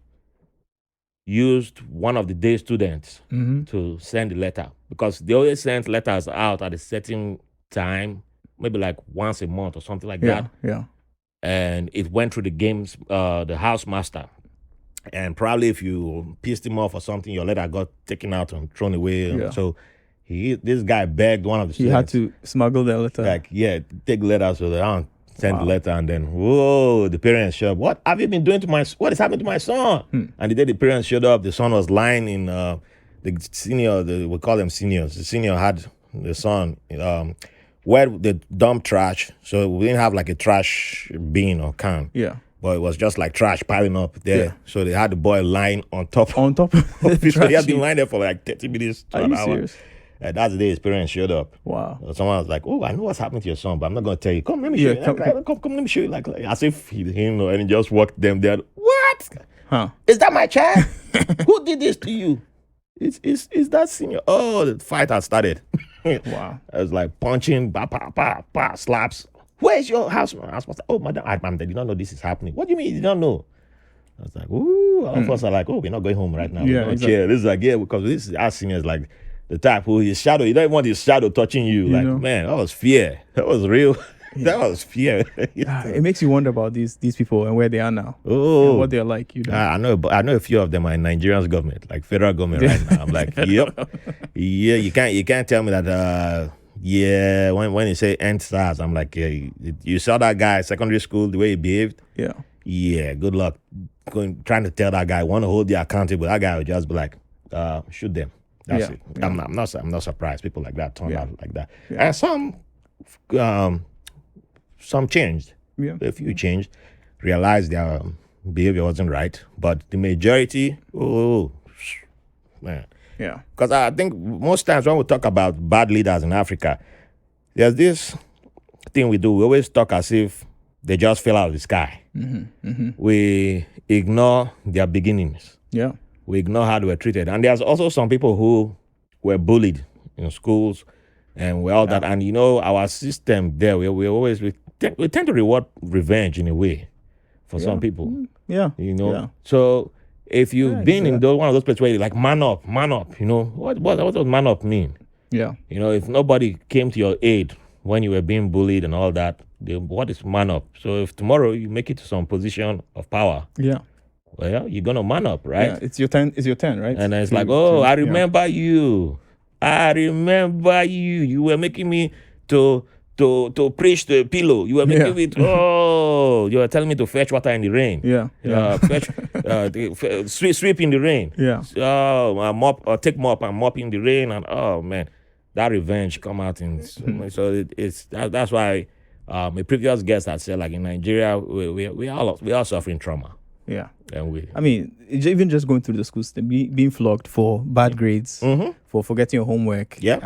used one of the day students to send the letter, because they always sent letters out at a certain time, maybe like once a month or something like that. Yeah. And it went through the house master. And probably if you pissed him off or something, your letter got taken out and thrown away. Yeah. So this guy begged one of the He students. had to smuggle the letter. Like, take letters so that send the letter, and then whoa, the parents showed up. What have you been doing to what is happening to my son? And the day the parents showed up, the son was lying in the senior, we call them seniors. The senior had the son where the dump trash, so we didn't have like a trash bin or can. Yeah. But it was just like trash piling up there. Yeah. So they had the boy lying on top of the so he had been lying there for like 30 minutes to an hour. Serious? That's the day his parents showed up. Wow. So someone was like, oh, I know what's happening to your son, but I'm not going to tell you. Come, let me show you. Come, let me show you. Like as if he didn't know, and he just walked them there. What? Huh? Is that my child? Who did this to you? Is that senior? Oh, the fight has started. Wow. I was like punching, slaps. Where's your house? I was like, oh, madam, I did not know this is happening. What do you mean you did not know? I was like, ooh, all of us are like, oh, we're not going home right now. Yeah, exactly. This is like, yeah, because this is our seniors, like the type who his shadow, you don't want his shadow touching you. Like, man, that was fear. That was real. That was fear. It makes you wonder about these people and where they are now. Oh, what they're like. I know a few of them are in Nigerian's government, like federal government right now. I'm like, yep, yeah. You can't tell me that. Yeah, when you say end stars, I'm like, yeah, you saw that guy secondary school, the way he behaved. Yeah. Good luck trying to tell that guy, want to hold you accountable. That guy would just be like, shoot them. That's it. Yeah. I'm not surprised people like that turn out like that. Yeah. And some changed. Yeah. A few changed, realized their behavior wasn't right, but the majority, man. Yeah. Because I think most times when we talk about bad leaders in Africa, there's this thing we do. We always talk as if they just fell out of the sky. We ignore their beginnings. Yeah. We ignore how they were treated. And there's also some people who were bullied in schools and all that. And, our system there, we tend to reward revenge in a way for some people. Yeah. So if you've been in one of those places where you're like, man up, what does man up mean? Yeah. If nobody came to your aid when you were being bullied and all that, what is man up? So if tomorrow you make it to some position of power, well, you're going to man up, right? Yeah, it's your turn, right? And then it's like, I remember you. I remember you. You were making me to preach the pillow. You were making me you were telling me to fetch water in the rain. Sweep in the rain. Take mop and mop in the rain. And oh man, that revenge come out in so that's why a previous guest had said, like, in Nigeria we are suffering trauma. Yeah. And even just going through the school system, being flogged for bad grades, for forgetting your homework. Yeah.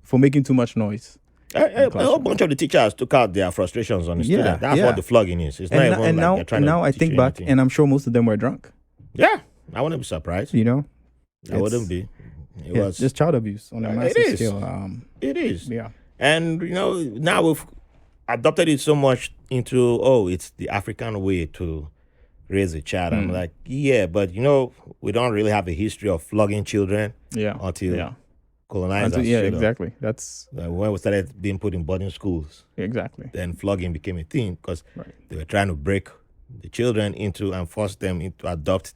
For making too much noise. A whole bunch of the teachers took out their frustrations on the students. That's what the flogging is. It's not even like they're trying to now I think back, and I'm sure most of them were drunk. Yeah, I wouldn't be surprised. I wouldn't be. It was just child abuse on a massive scale. It is. Yeah. And now we've adopted it so much into it's the African way to raise a child. I'm like, but we don't really have a history of flogging children. Until colonizers. Exactly. That's when we started being put in boarding schools. Exactly. Then flogging became a thing because they were trying to break the children into and force them into adopt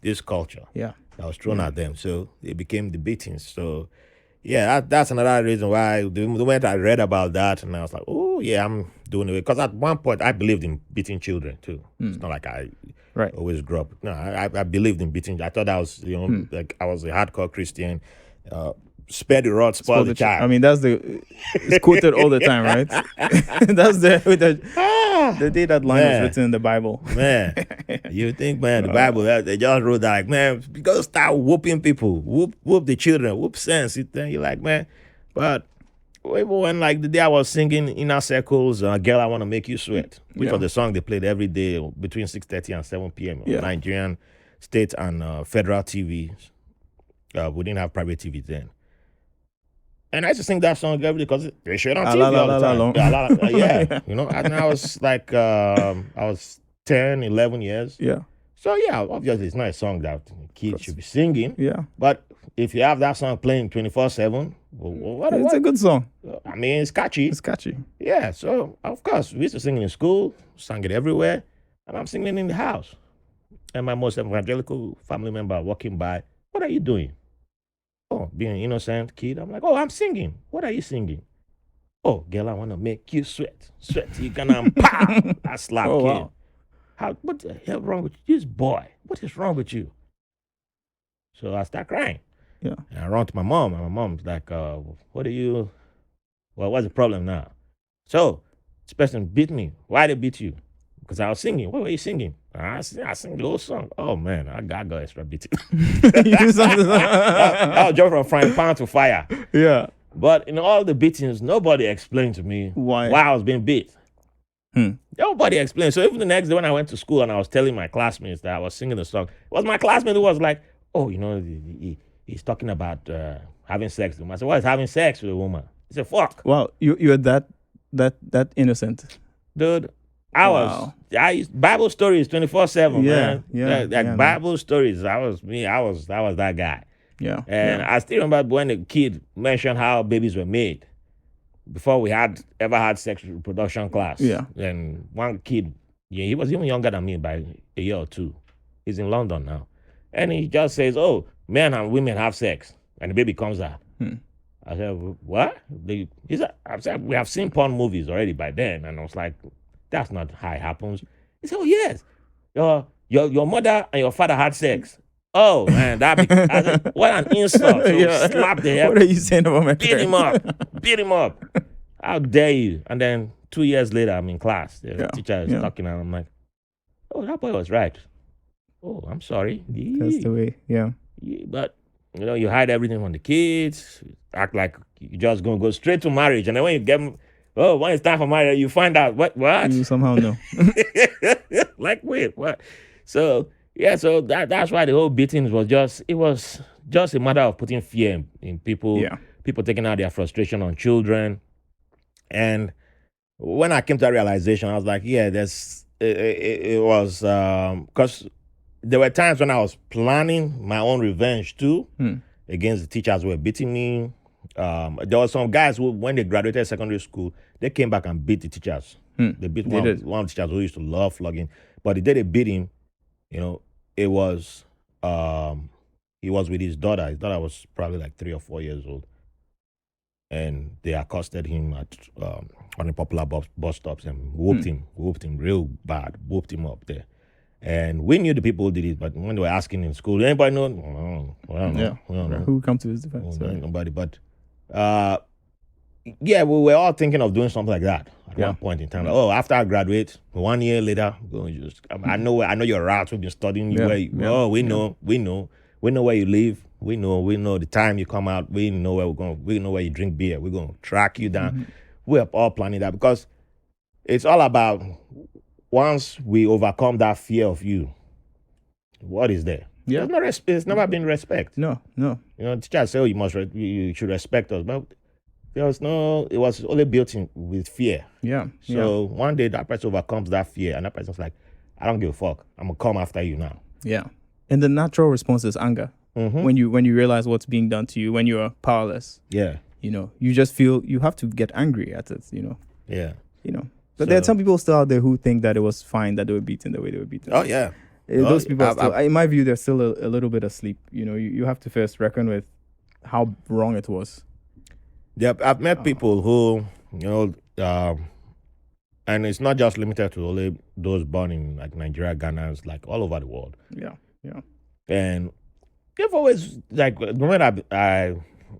this culture. Yeah. That was thrown at them. So it became the beatings. So that's another reason why the moment I read about that, and I was like, I'm doing it. Because at one point I believed in beating children too. It's not like I always grew up. No, I believed in beating. I thought I was, like I was a hardcore Christian. spare the rod, spoil the child. I mean, it's quoted all the time, right? That's the day that line was written in the Bible. Man, you think, man, the Bible, they just wrote that, like, man, you gotta start whooping people, whoop the children, whoop sense. You're like, man, but even when, like, the day I was singing Inner Circles, Girl, I Want to Make You Sweat, which was the song they played every day between 6:30 and 7 p.m. on Nigerian state and federal TV. We didn't have private TV then. And I used to sing that song every day because they showed on TV all the time. Yeah, you know, and I was like, I was 10, 11 years. Yeah. So, yeah, obviously it's not a song that kids should be singing. Yeah. But if you have that song playing 24/7, it's a good song. I mean, it's catchy. It's catchy. Yeah, so, of course, we used to sing it in school, sang it everywhere, and I'm singing it in the house. And my most evangelical family member walking by, what are you doing? Oh, being an innocent kid. I'm like, oh, I'm singing. What are you singing? Oh, girl, I want to make you sweat. Sweat. You gonna pow. I slap kid. Wow. What the hell wrong with you? This boy? What is wrong with you? So I start crying. Yeah. And I run to my mom, and my mom's like, what's the problem now? So this person beat me. Why they beat you? Because I was singing. What were you singing? I sing the whole song. Oh, man, I got extra beating. I'll jump from frying pan to fire. Yeah. But in all the beatings, nobody explained to me why I was being beat. Nobody explained. So even the next day when I went to school and I was telling my classmates that I was singing the song, it was my classmate who was like, oh, you know, he's talking about having sex with a woman. I said, what is having sex with a woman? He said, fuck. Wow, you're that innocent. Dude, Bible stories 24/7, man. Yeah, Bible stories. That was me. I was that guy. Yeah. And I still remember when the kid mentioned how babies were made before we ever had sexual reproduction class. Yeah. And one kid, he was even younger than me by a year or two. He's in London now. And he just says, oh, men and women have sex. And the baby comes out. I said, what? I said, we have seen porn movies already by then. And I was like, that's not how it happens. He said, oh, yes. Your mother and your father had sex. Oh, man, I said, what an insult. So slap the hell. What are you saying about my Beat him up. Beat him up. How dare you? And then 2 years later, I'm in class. The teacher is talking, and I'm like, oh, that boy was right. Oh, I'm sorry. That's the way, But, you know, you hide everything from the kids, act like you're just going to go straight to marriage. And then when you get, when it's time for marriage, you find out, what? You somehow know. Like, wait, what? So, so that's why the whole beating was just a matter of putting fear in people. Yeah. People taking out their frustration on children. And when I came to that realization, I was like, it was, because there were times when I was planning my own revenge too, against the teachers who were beating me. There were some guys who, when they graduated secondary school, they came back and beat the teachers. They beat one of the teachers who used to love flogging. But the day they beat him, you know, he was with his daughter. His daughter was probably like 3 or 4 years old. And they accosted him at on the popular bus stops and whooped him real bad, whooped him up there. And we knew the people who did it, but when they were asking in school, anybody know? I don't know. We don't know. Who come to his defense? Nobody. But we were all thinking of doing something like that at one point in time. Like, after I graduate, 1 year later, I know your routes. We've been studying you. We know where you live. We know the time you come out. We know where we're going. We know where you drink beer. We're going to track you down. We're all planning that because it's all about once we overcome that fear of you, what is there? Yeah. It's never been respect. No. You know, teachers say, you should respect us. But it was only built in with fear. Yeah. So one day that person overcomes that fear and that person's like, I don't give a fuck. I'm going to come after you now. Yeah. And the natural response is anger. When you realize what's being done to you, when you're powerless. Yeah. You know, you just feel you have to get angry at it, you know. Yeah. You know. But there are some people still out there who think that it was fine that they were beaten the way they were beaten. Oh, yeah. Those people are still, in my view, they're still a little bit asleep. You know, you have to first reckon with how wrong it was. Yeah, I've met people who, you know, and it's not just limited to only those born in like Nigeria, Ghana, like all over the world. Yeah. And they've always, like, the moment I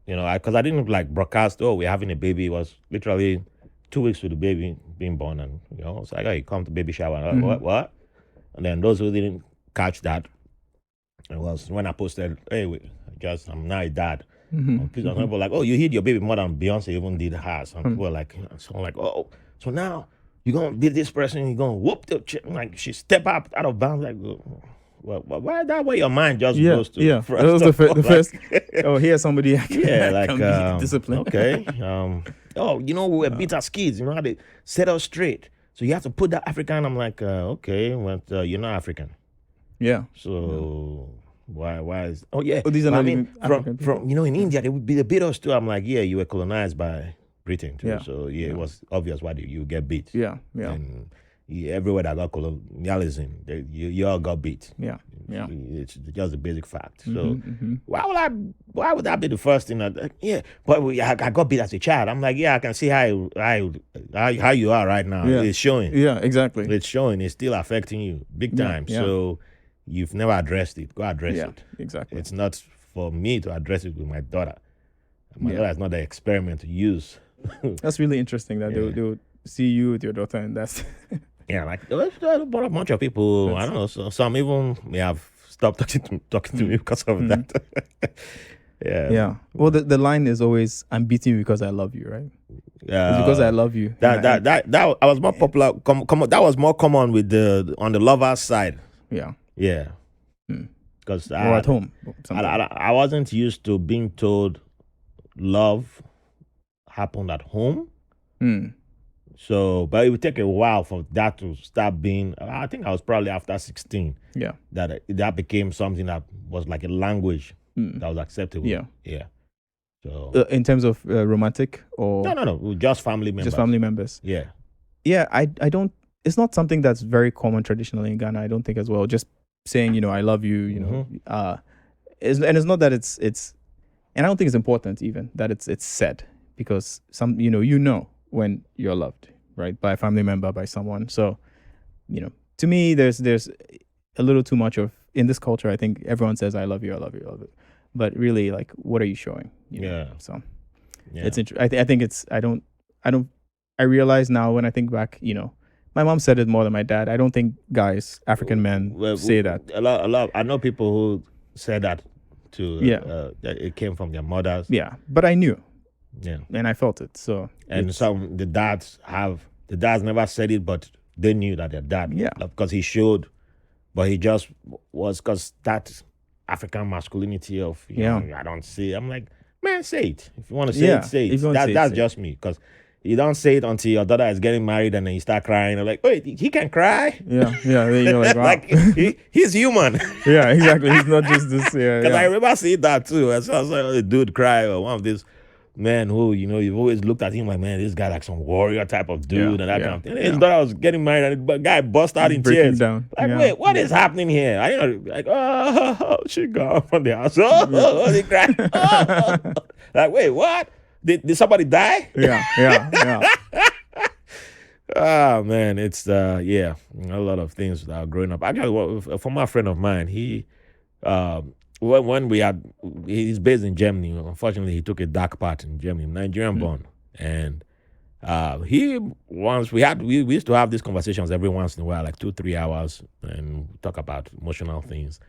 because I didn't like broadcast, oh, we're having a baby. It was literally 2 weeks to the baby being born. And, it's like, hey, come to baby shower. I'm like, what? And then those who didn't catch that, it was when I posted, hey, I'm now a dad. People were like, oh, you hid your baby more than Beyonce even did hers. And people were like, so I'm like, oh, so now you're going to beat this person, you're going to whoop the chick. Like, she step out of bounds, like, well, why that way your mind just goes to? Yeah, that was the first. Oh, here's somebody. Like, discipline. Okay. We were beat as kids. You know how they set us straight. So you have to put that African. I'm like, okay, but you're not African. Yeah. So why is? Oh yeah. Oh, these are not even from in India they would be the beat us too. I'm like, yeah, you were colonized by Britain too. Yeah. So it was obvious why you get beat. Yeah. And everywhere that got colonialism, you all got beat. Yeah. It's just a basic fact. So why would that be the first thing? But I got beat as a child. I'm like, yeah, I can see how you are right now. Yeah. It's showing. Yeah, exactly. It's showing. It's still affecting you big time. Yeah. So you've never addressed it. Go address it. Exactly. It's not for me to address it with my daughter. My daughter is not an experiment to use. That's really interesting that they would see you with your daughter, and that's like there's a bunch of people. I don't know. So some even may have stopped talking to me because of that. Yeah. Well, the line is always, "I'm beating you because I love you," right? It's because I love you. That I was more popular. That was more common on the lovers side. Yeah. Because or at home. I wasn't used to being told love happened at home. So, but it would take a while for that to start being. I think I was probably after 16. Yeah. That became something that was like a language that was acceptable. Yeah. So in terms of romantic or no, just family members. Just family members. Yeah. Yeah. I don't. It's not something that's very common traditionally in Ghana. I don't think as well. Just saying, I love you. And it's not that it's, and I don't think it's important even that it's said, because some when you're loved, right, by a family member, by someone. So, to me, there's a little too much of, in this culture, I think everyone says, I love you, I love you, I love you. But really, like, what are you showing? So it's interesting. I think it's, I realize now when I think back, my mom said it more than my dad. I don't think guys, African men, say that. A lot. I know people who said that too. That it came from their mothers. Yeah, but I knew. Yeah, and I felt it. So the dads never said it, but they knew that their dad. Yeah, because he showed, but he just was, because that African masculinity of I don't see. I'm like, man, say it if you want to say it. Say it. That's just me, because you don't say it until your daughter is getting married and then you start crying. You're like, wait, he can cry? Yeah. Then you're like, wow. Like, he's human. Yeah, exactly. He's not just this. Yeah. Because I remember seeing that too. I saw a dude cry, or one of these men who, you've always looked at him like, man, this guy like some warrior type of dude and that kind of thing. And his daughter was getting married and the guy burst out in tears. Down. Like, wait, what is happening here? I like, oh, she gone from the house. Oh, he cried. Oh. Like, wait, what? Did somebody die? Yeah. Oh man, it's a lot of things that are growing up. Actually, a former friend of mine, he when he's based in Germany. Unfortunately, he took a dark path in Germany, Nigerian born, and we used to have these conversations every once in a while, like 2-3 hours, and talk about emotional things.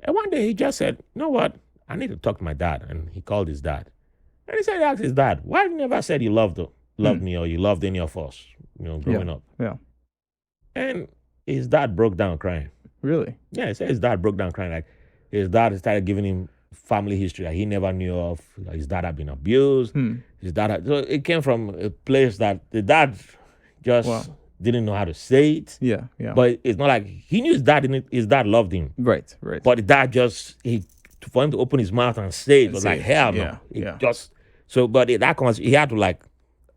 And one day he just said, "You know what? I need to talk to my dad," and he called his dad. And he asked his dad, why you never said you loved me, or you loved any of us, growing up? Yeah. And his dad broke down crying. Really? Yeah, he said his dad broke down crying. Like, his dad started giving him family history that he never knew of. Like, his dad had been abused. So it came from a place that the dad just didn't know how to say it. Yeah. But it's not like he knew his dad loved him. Right. But the dad for him to open his mouth and say it was like, hell no. But that comes, he had to like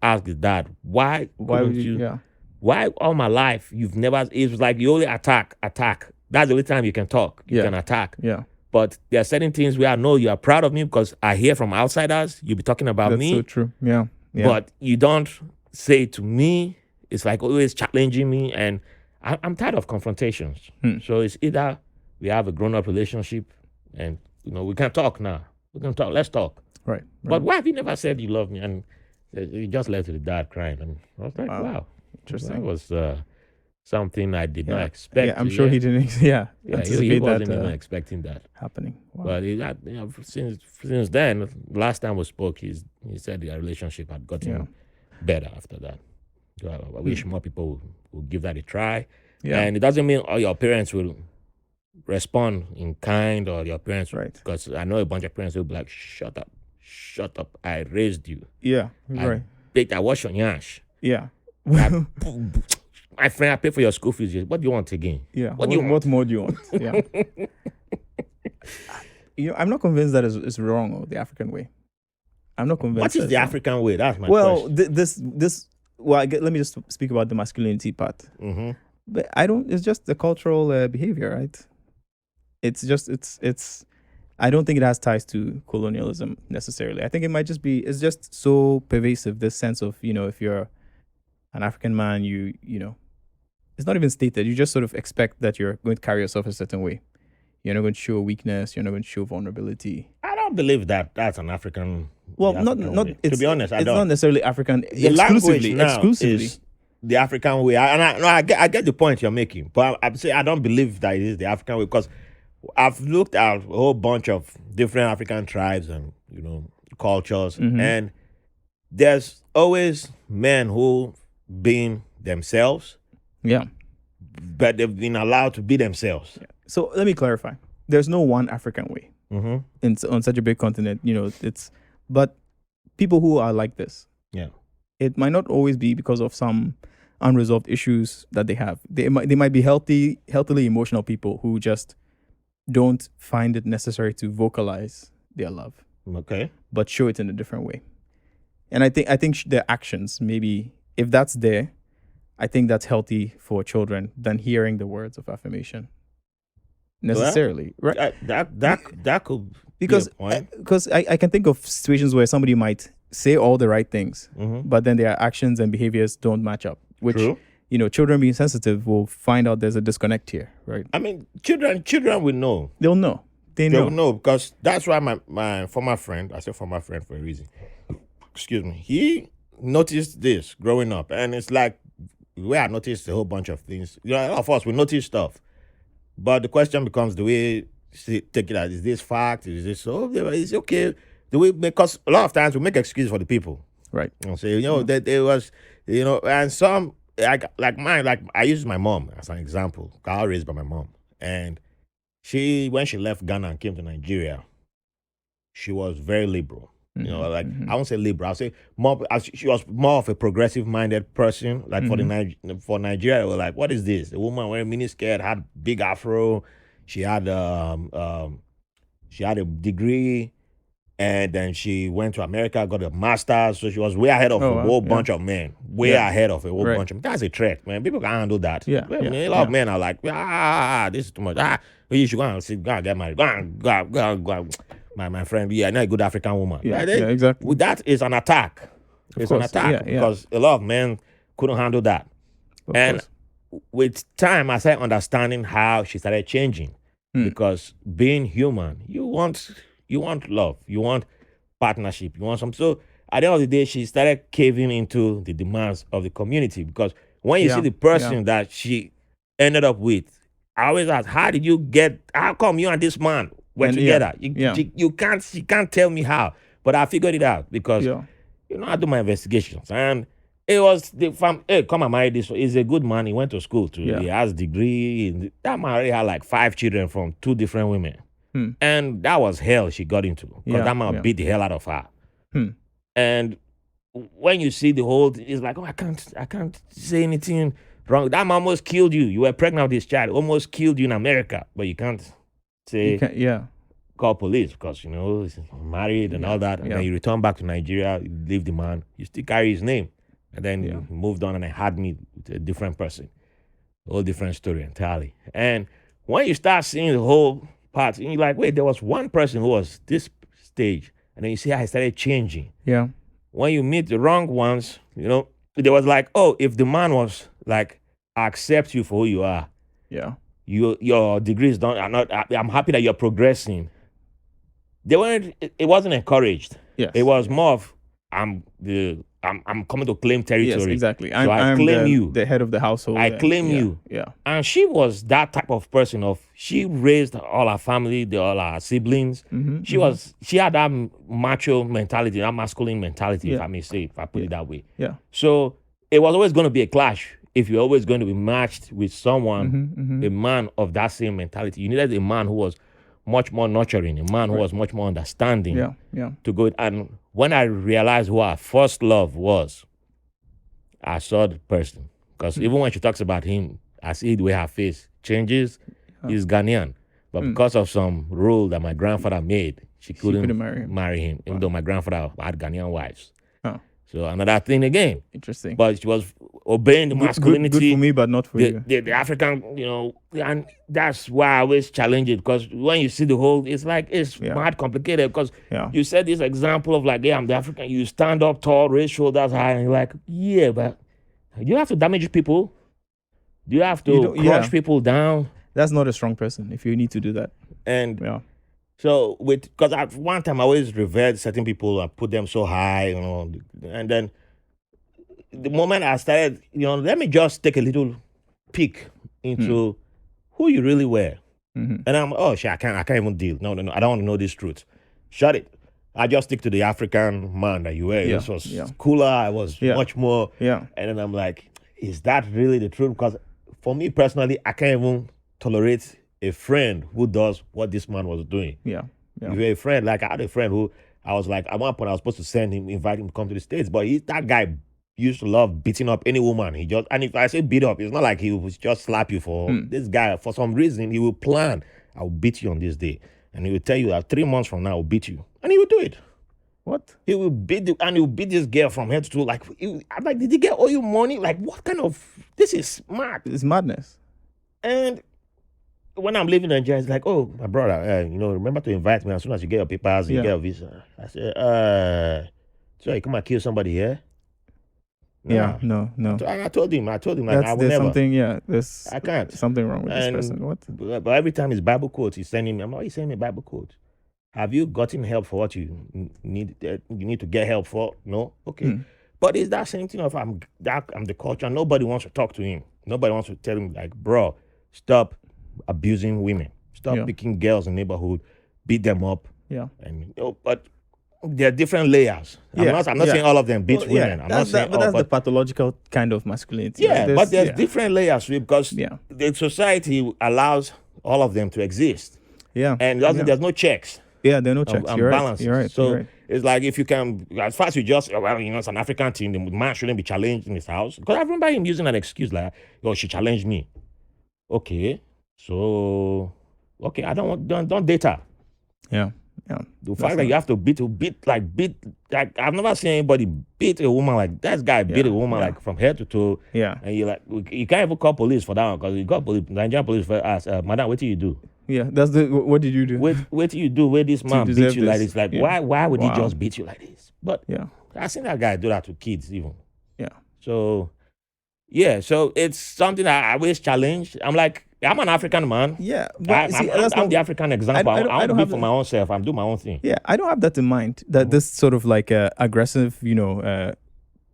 ask his dad, why would you? Why all my life you've never? It was like you only attack. That's the only time you can talk. You can attack. Yeah. But there are certain things where I know you are proud of me because I hear from outsiders you be talking about me. That's so true. Yeah. But you don't say it to me. It's like always challenging me, and I'm tired of confrontations. So it's either we have a grown-up relationship, and we can talk now. We can talk. Let's talk. Right. But why have you never said you love me? And you just left with the dad crying. And I was like, wow. Interesting. That was something I did not Yeah, expect. I'm sure he didn't. Yeah, he anticipate wasn't that even expecting that. happening. Wow. But since then, last time we spoke, he said their relationship had gotten better after that. So I wish more people would give that a try. Yeah. And it doesn't mean all your parents will respond in kind, or your parents, Right. Because I know a bunch of parents will be like, shut up, I raised you. Yeah, right. I wash your yash. Yeah. My friend, I pay for your school fees. What do you want again? Yeah. What do you want? What more do you want? Yeah. I'm not convinced that it's wrong, or the African way. I'm not convinced. What is the African way? That's my question. Well, let me just speak about the masculinity part. Mm-hmm. But it's just the cultural behavior, right? It's I don't think it has ties to colonialism necessarily. I think it might just be, it's just so pervasive, this sense of, if you're an African man, you know, it's not even stated. You just sort of expect that you're going to carry yourself a certain way. You're not going to show weakness. You're not going to show vulnerability. I don't believe that that's an African. Well, not. To be honest, I don't. It's not necessarily African. The exclusively. Is the African way. I get the point you're making, but I'm saying I don't believe that it is the African way, because I've looked at a whole bunch of different African tribes and cultures, and there's always men who been themselves. Yeah. But they've been allowed to be themselves. Yeah. So let me clarify. There's no one African way on such a big continent. But people who are like this. Yeah. It might not always be because of some unresolved issues that they have. They might be healthily emotional people who just don't find it necessary to vocalize their love. Okay. But show it in a different way. And I think their actions, maybe if that's there, I think that's healthy for children than hearing the words of affirmation necessarily. Well, right? That could because be a point. Because I can think of situations where somebody might say all the right things, but then their actions and behaviors don't match up. Which True. Children being sensitive will find out there's a disconnect here, right? I mean, children will know. They'll know. They will know, because that's why my former friend, I say former friend for a reason. Excuse me. He noticed this growing up, and it's like, where I noticed a whole bunch of things. A lot of us, we notice stuff. But the question becomes, do we take it as, is this fact? Is this so? Is it okay? Do we, because a lot of times we make excuses for the people. Right. And say, that it was, and some, like mine, like I use my mom as an example. I was raised by my mom. And when she left Ghana and came to Nigeria, she was very liberal. I won't say liberal. I'll say more. She was more of a progressive-minded person. Like for Nigeria, they were like, "What is this? A woman wearing miniskirt, had big afro. She had a degree, and then she went to America, got a master's. So she was way ahead of a whole bunch of men. Way ahead of a whole bunch of men. That's a threat, man. People can't handle that. Yeah, a lot of men are like, this is too much. You should go and get married. Go. My friend, not a good African woman. Yeah, exactly. That is an attack. It's an attack because a lot of men couldn't handle that. And with time, I started understanding how she started changing. Because being human, you want love, you want partnership, you want some. So at the end of the day, she started caving into the demands of the community. Because when you see the person that she ended up with, I always ask, how come you and this man were together? She can't tell me how, but I figured it out because I do my investigations, and it was come and marry this. He's a good man. He went to school too. He has a degree. That man already had like 5 children from 2 different women, and that was hell she got into because that man beat the hell out of her. And when you see the whole, it's like, I can't say anything wrong. That man almost killed you. You were pregnant with this child. Almost killed you in America, but you can't say call police because he's married and all that. And then you return back to Nigeria, you leave the man, you still carry his name, and then you moved on and I had me with a different person, a whole different story entirely. And when you start seeing the whole part, and you're like, wait, there was one person who was this stage, and then you see how he started changing. Yeah. When you meet the wrong ones, there was like, if the man was like, I accept you for who you are. Yeah. Your degrees I'm happy that you're progressing. It wasn't encouraged. Yes. It was more of I'm coming to claim territory. Yes, exactly. So I I'm claim the, you. the head of the household. I claim yeah, you. Yeah. And she was that type of person. She raised all her family, all her siblings. She had that macho mentality, that masculine mentality, if I may say, if I put it that way. Yeah. So it was always going to be a clash if you're always going to be matched with someone, a man of that same mentality. You needed a man who was much more nurturing, a man who was much more understanding. Yeah. To go. And when I realized who our first love was, I saw the person. Because even when she talks about him, I see the way her face changes. He's Ghanaian. But because of some rule that my grandfather made, she couldn't marry him, even though my grandfather had Ghanaian wives. So another thing again. Interesting. But she was obeying the masculinity. Good for me, but not for you. The African, and that's why I always challenge it. Because when you see the whole, it's like, it's mad complicated. Because you said this example of like, I'm the African, you stand up tall, raise shoulders high, and you're like, but do you have to damage people? Do you have to crush people down? That's not a strong person if you need to do that. And so because at one time I always revered certain people and put them so high, and then the moment I started, let me just take a little peek into who you really were. And I'm, I can't even deal. No, I don't want to know this truth. Shut it. I just stick to the African man that you were. This was cooler. I was much more. And then I'm like, is that really the truth? Because for me personally, I can't even tolerate a friend who does what this man was doing. If you're a friend, like I had a friend who I was like, at one point I was supposed to invite him to come to the States, but that guy used to love beating up any woman. And if I say beat up, it's not like he would just slap you for this guy. For some reason, he will plan, I'll beat you on this day. And he will tell you that 3 months from now, I'll beat you. And he will do it. What? He will beat this girl from head to toe. Like, I'm like, did he get all your money? Like, what kind of, this is mad. It's madness. And when I'm leaving Nigeria, it's like, oh, my brother, remember to invite me as soon as you get your papers, you get a visa. I said, so you come and kill somebody here? Yeah, no. I told him, like, I will there's never. Something, there's I can't. Something wrong with this person. What? But every time it's Bible quotes, he's sending me, I'm always sending me Bible quotes. Have you gotten help for what you need? You need to get help for? No? Okay. But it's that same thing of I'm the culture. Nobody wants to talk to him. Nobody wants to tell him, like, bro, stop abusing women. Stop picking girls in the neighborhood, beat them up. And but there are different layers. I'm not saying all of them beat women. I'm not saying but that's the pathological kind of masculinity. Yeah, but there's different layers because the society allows all of them to exist. And there's no checks. Yeah, there are no checks. You're balances. Right. You're right. So You're right. it's like if you can, as far as you just, it's an African team, the man shouldn't be challenged in his house. Because I remember him using an excuse like, she challenged me. Okay, so, I don't date her. Yeah. The fact that you have to beat, I've never seen anybody beat a woman like that guy beat a woman like from head to toe. Yeah. And you're like, you can't even call police for that one because you got Nigerian police for ask, madam, what do you do? Yeah, what did you do? What do you do where this man beat you like this? Like, why would he just beat you like this? But I seen that guy do that to kids even. Yeah. So, so it's something that I always challenge. I'm like, I'm an African man. Yeah. But I'm the African example. I don't be for my own self. I'm doing my own thing. Yeah, I don't have that in mind. That this sort of like aggressive,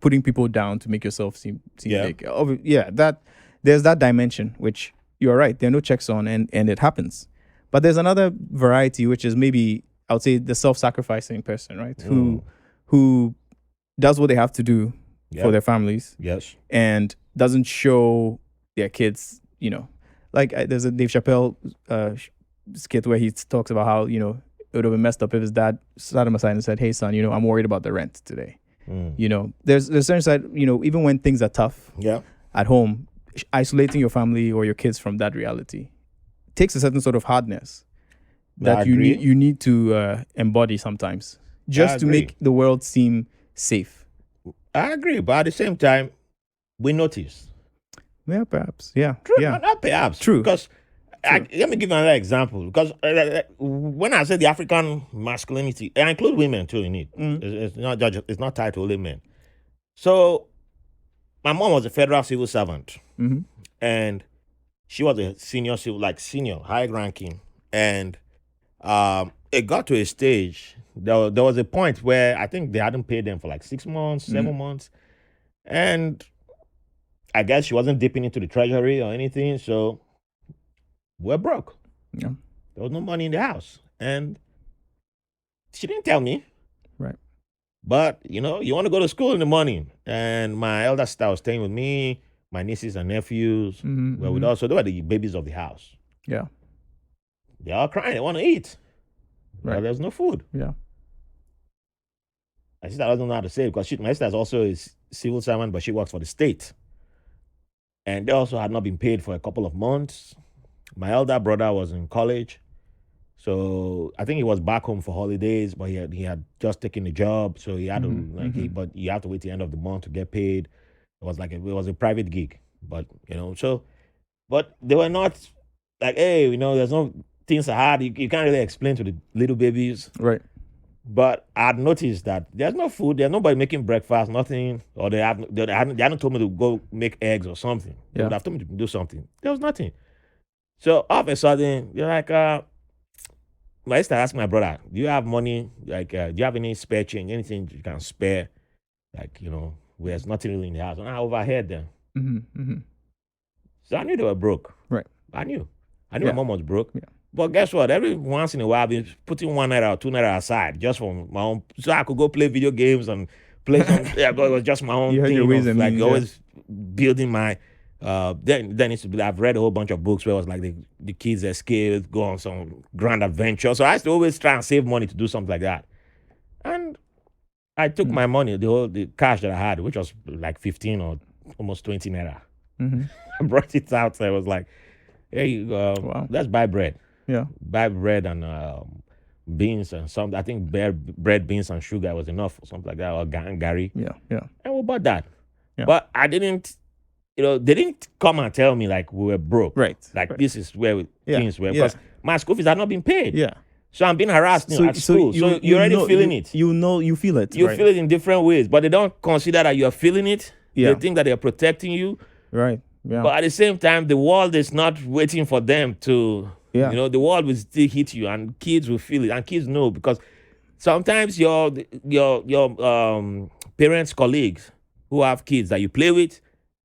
putting people down to make yourself seem big. That there's that dimension, which you're right, there are no checks on and it happens. But there's another variety, which is maybe, I would say, the self-sacrificing person, right? Who does what they have to do for their families. Yes. And doesn't show their kids, like there's a Dave Chappelle skit where he talks about how, it would have been messed up if his dad sat him aside and said, hey son, I'm worried about the rent today. There's a certain side, even when things are tough at home, isolating your family or your kids from that reality takes a certain sort of hardness that you need to embody sometimes just to make the world seem safe. I agree, but at the same time, we notice. Yeah, perhaps. Yeah. True, yeah. not perhaps. True. Because let me give you another example. Because when I say the African masculinity, I include women too in it. It's not tied to only men. So my mom was a federal civil servant, and she was a senior, high ranking, and it got to a stage there was a point where I think they hadn't paid them for like 6 months, 7 months. And I guess she wasn't dipping into the treasury or anything. So we're broke. Yeah. There was no money in the house. And she didn't tell me. Right. But, you want to go to school in the morning. And my elder sister was staying with me. My nieces and nephews were with us. So they were the babies of the house. Yeah. They're all crying. They want to eat. Right. But there's no food. Yeah. My sister doesn't know how to say it because my sister is also a civil servant, but she works for the state. And they also had not been paid for a couple of months. My elder brother was in college. So I think he was back home for holidays, but he had just taken a job. So he had to, but you have to wait the end of the month to get paid. It was a private gig. But, but they were not like, hey, there's no, things are hard. You can't really explain to the little babies. Right. But I'd noticed that there's no food, there's nobody making breakfast, nothing, or they hadn't told me to go make eggs or something. They would have told me to do something. There was nothing. So all of a sudden, you're like, my sister asked my brother, do you have money? Like, do you have any spare change, anything you can spare? Like, there's nothing really in the house. And I overheard them. So I knew they were broke. Right. I knew my mom was broke. Yeah. But guess what? Every once in a while, I've been putting 1 naira or 2 naira aside just for my own, so I could go play video games and play some. It was just my own thing. Like always building my. Then I've read a whole bunch of books where it was like the kids escape, go on some grand adventure. So I used to always try and save money to do something like that. And I took my money, the cash that I had, which was like 15 or almost 20 naira. I brought it out. So I was like, hey, let's buy bread. Yeah. Buy bread and beans and something. I think bread, beans, and sugar was enough or something like that, or gari. Yeah. Yeah. And we bought that. Yeah. But I didn't, they didn't come and tell me like we were broke. Right. Like this is where things were. Yeah. Because my school fees had not been paid. Yeah. So I'm being harassed at school. So you're already feeling it. You feel it. You feel it in different ways, but they don't consider that you're feeling it. Yeah. They think that they're protecting you. Right. Yeah. But at the same time, the world is not waiting for them to, the world will still hit you, and kids will feel it, and kids know, because sometimes your parents' colleagues who have kids that you play with,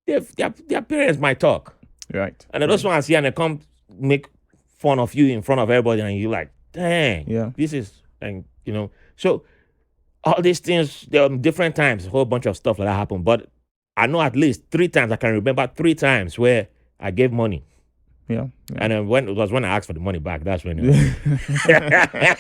their parents might talk. Right. And those ones here, and they come make fun of you in front of everybody, and you're like, dang, this is, and so all these things, there are different times, a whole bunch of stuff like that happened, but I know at least 3 times, I can remember 3 times where I gave money. Yeah. And then when I asked for the money back, that's when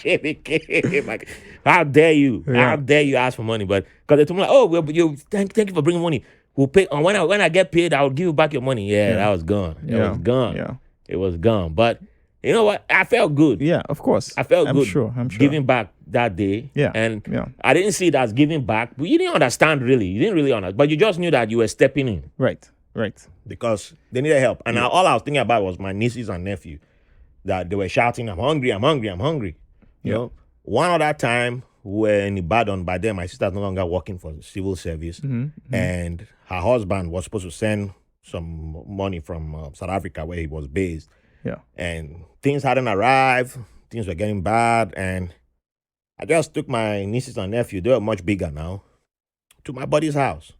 it became like, how dare you? How dare you ask for money? But because they told me like, oh, well, thank you for bringing money. We'll pay. And when I get paid, I'll give you back your money. Yeah, that was gone. It was gone. Yeah. It was gone. But you know what? I felt good. Yeah, of course. I felt good. I'm sure. Giving back that day. Yeah. And I didn't see it as giving back. But you didn't understand really. You didn't really understand. But you just knew that you were stepping in. Right. Because they needed help. And all I was thinking about was my nieces and nephew. That they were shouting, I'm hungry, I'm hungry, I'm hungry. You know? One other time, we were in Ibadan. By then, my sister's no longer working for the civil service. And her husband was supposed to send some money from South Africa, where he was based. Yeah. And things hadn't arrived. Things were getting bad. And I just took my nieces and nephew, they were much bigger now, to my buddy's house.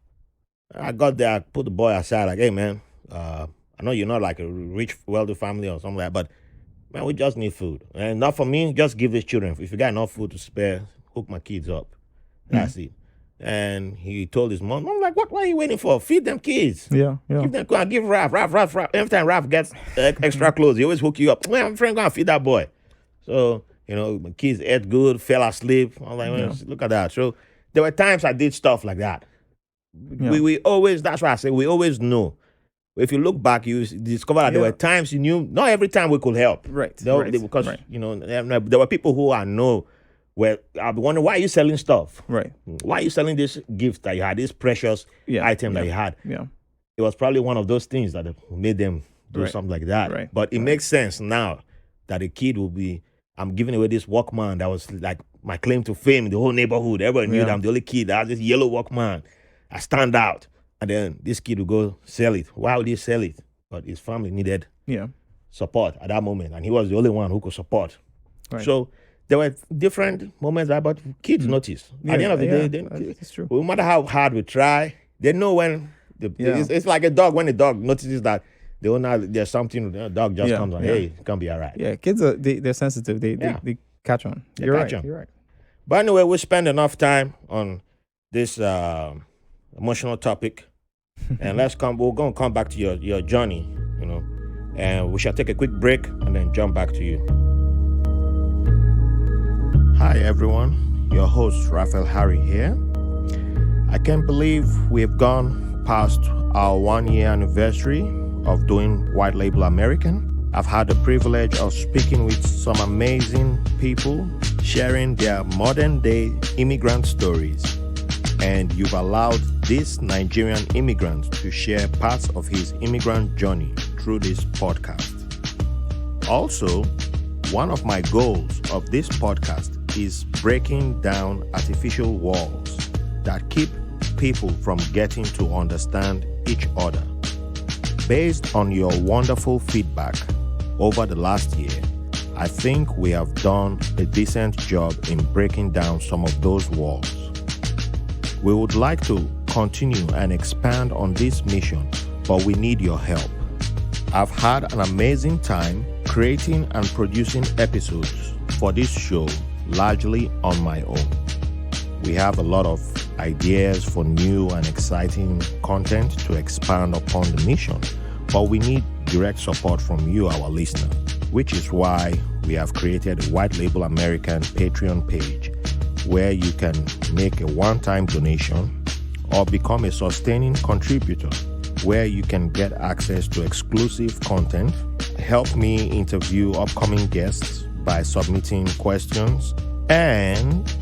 I got there, I put the boy aside, like, hey, man, I know you're not like a rich, wealthy family or something like that, but, man, we just need food. And not for me, just give these children. If you got enough food to spare, hook my kids up. That's it. And he told his mom, I'm like, what are you waiting for? Feed them kids. Yeah. Give them, go and give Raph. Every time Raph gets extra clothes, he always hook you up. Man, I'm friend, go and feed that boy. So, my kids ate good, fell asleep. I'm like, man, look at that. So there were times I did stuff like that. We always, that's why I say we always know. If you look back, you discover that there were times you knew, not every time we could help. Right. Because, there were people who I know where I'll be wondering, why are you selling stuff? Right. Why are you selling this gift that you had, this precious item that you had? Yeah. It was probably one of those things that made them do something like that. Right. But it makes sense now that a kid will be, I'm giving away this Walkman that was like my claim to fame in the whole neighborhood. Everybody knew that I'm the only kid that has this yellow Walkman. I stand out. And then this kid will go sell it. Why would he sell it? But his family needed support at that moment. And he was the only one who could support. Right. So there were different moments, but kids notice. At the end of the day, it's true. no matter how hard we try, they know when. It's like a dog. When a dog notices that the owner, there's something, the dog just comes on. Hey, it's gonna be all right. Yeah, kids they're sensitive. They catch on. You're right. But anyway, we spend enough time on this emotional topic, and we're gonna come back to your journey, and we shall take a quick break and then jump back to you. Hi everyone, your host Raphael Harry here. I can't believe we've gone past our 1 year anniversary of doing White Label American. I've had the privilege of speaking with some amazing people, sharing their modern day immigrant stories. And you've allowed this Nigerian immigrant to share parts of his immigrant journey through this podcast. Also, one of my goals of this podcast is breaking down artificial walls that keep people from getting to understand each other. Based on your wonderful feedback over the last year, I think we have done a decent job in breaking down some of those walls. We would like to continue and expand on this mission, but we need your help. I've had an amazing time creating and producing episodes for this show largely on my own. We have a lot of ideas for new and exciting content to expand upon the mission, but we need direct support from you, our listener, which is why we have created a White Label American Patreon page where you can make a one-time donation or become a sustaining contributor where you can get access to exclusive content, help me interview upcoming guests by submitting questions, and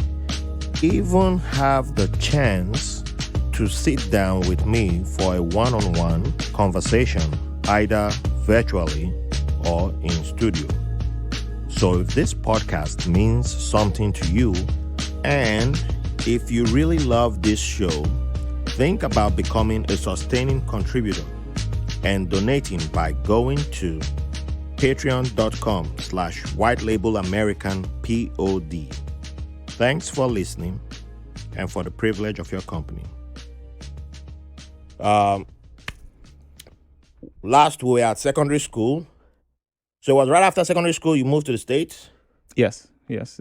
even have the chance to sit down with me for a one-on-one conversation, either virtually or in studio. So if this podcast means something to you, and if you really love this show, think about becoming a sustaining contributor and donating by going to patreon.com/whitelabelamericanpod. Thanks for listening and for the privilege of your company. Last we were at secondary school. So it was right after secondary school you moved to the States? Yes.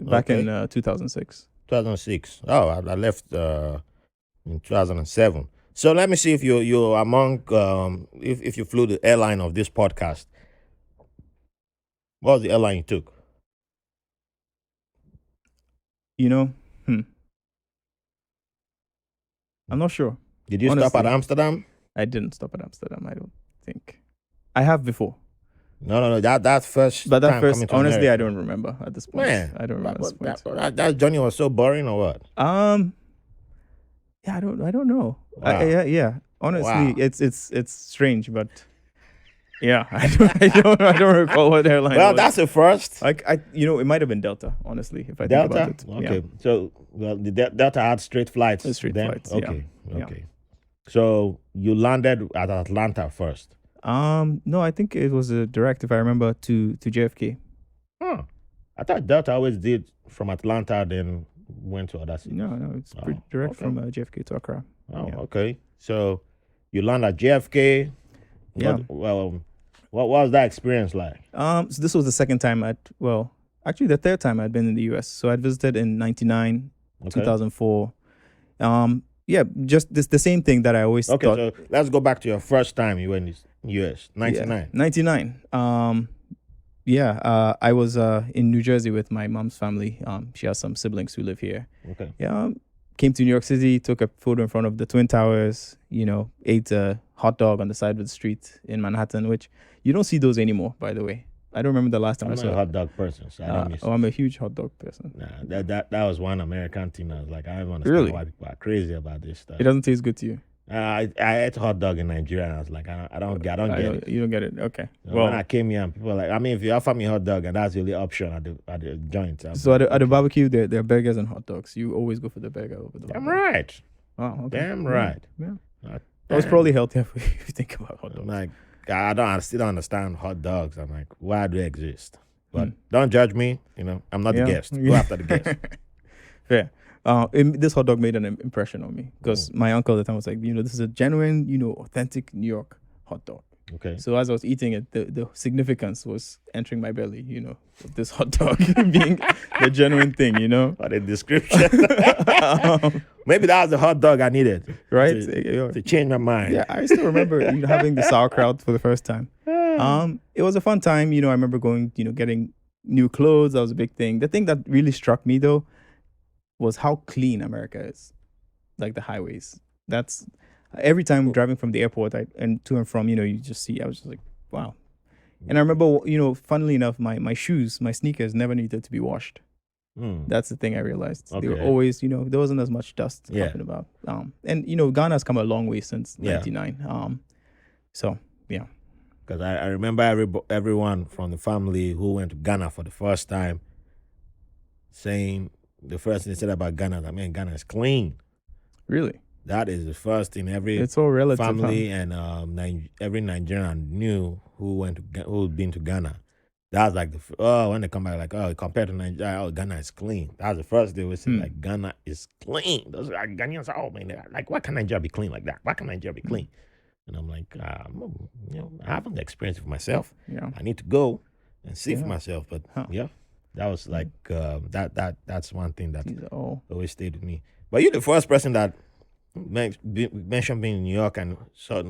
Back in 2006. 2006. Oh, I left in 2007. So let me see if you're among if you flew the airline of this podcast. What was the airline you took? I'm not sure. Did you stop at Amsterdam? I didn't stop at Amsterdam, I don't think. I have before. No. That first. But that time first, coming to honestly, America. I don't remember at this point. Man, I don't remember at this point. That journey was so boring, or what? Yeah, I don't know. Wow. Yeah. Honestly, Wow. it's strange, but yeah, I don't recall what airline. Well, it was. that's the first. It might have been Delta. Honestly, if I Delta. think about it. Okay. So, the Delta had straight flights. Straight then? flights. Okay. Yeah. Okay. So you landed at Atlanta first. No, I think it was a direct, if I remember, to JFK. Huh. I thought Delta always did from Atlanta, then went to other cities. No, it's pretty direct from JFK to Accra. Oh, Yeah. okay. So you land at JFK. Yeah. What was that experience like? So this was the second time actually the third time I'd been in the US. So I'd visited in 99, Okay. 2004. Just the same thing that I always Okay, thought. so let's go back to your first time you were in the US, 99. 99. I was in New Jersey with my mom's family. She has some siblings who live here. Okay. Came to New York City, took a photo in front of the Twin Towers, ate a hot dog on the side of the street in Manhattan, which you don't see those anymore, by the way. I don't remember the last time I'm I not saw a hot dog person, so I don't miss it. I'm a huge hot dog person. Nah, that was one American thing. I was like, I don't understand Really? why people are crazy about this stuff. It doesn't taste good to you. I ate hot dog in Nigeria, and I was like, I don't get it. You don't get it. Okay. When I came here, and people were like, if you offer me hot dog and that's the only option at the joint. So at the barbecue, there are burgers and hot dogs. You always go for the burger over the hot Damn dog. right. Wow. Okay. Damn right. Yeah. Uh, That was damn. probably healthier if you think about hot I'm dogs. like, I still don't understand hot dogs. I'm like, why do they exist? But don't judge me. I'm not the guest. Go after the guest. Fair. This hot dog made an impression on me because my uncle at the time was like, this is a genuine, authentic New York hot dog. Okay. So as I was eating it, the significance was entering my belly, of this hot dog being the genuine thing, What a description. Maybe that was the hot dog I needed. Right? To change my mind. Yeah, I still remember having the sauerkraut for the first time. It was a fun time. I remember going, getting new clothes. That was a big thing. The thing that really struck me, though, was how clean America is. Like the highways. That's... Every time driving from the airport and to and from, you just see, I was just like, wow. And I remember, funnily enough, my shoes, my sneakers never needed to be washed. That's the thing I realized. Okay. They were always, there wasn't as much dust happening about. And, Ghana's come a long way since 99. So, yeah. Because I remember everyone from the family who went to Ghana for the first time saying, the first thing they said about Ghana, that, man, Ghana is clean. Really? That is the first thing every it's all relative, family and every Nigerian knew who'd been to Ghana. That was like when they come back, like, compared to Nigeria, Ghana is clean. That was the first they would say, like, Ghana is clean. Those are Ghanaians, man, like, why can't Nigeria be clean like that? Why can't Nigeria be clean? And I'm like, I haven't experienced it for myself. Yeah. I need to go and see for myself. But that was like that's one thing that always stayed with me. But you're the first person that mentioned being in New York and saw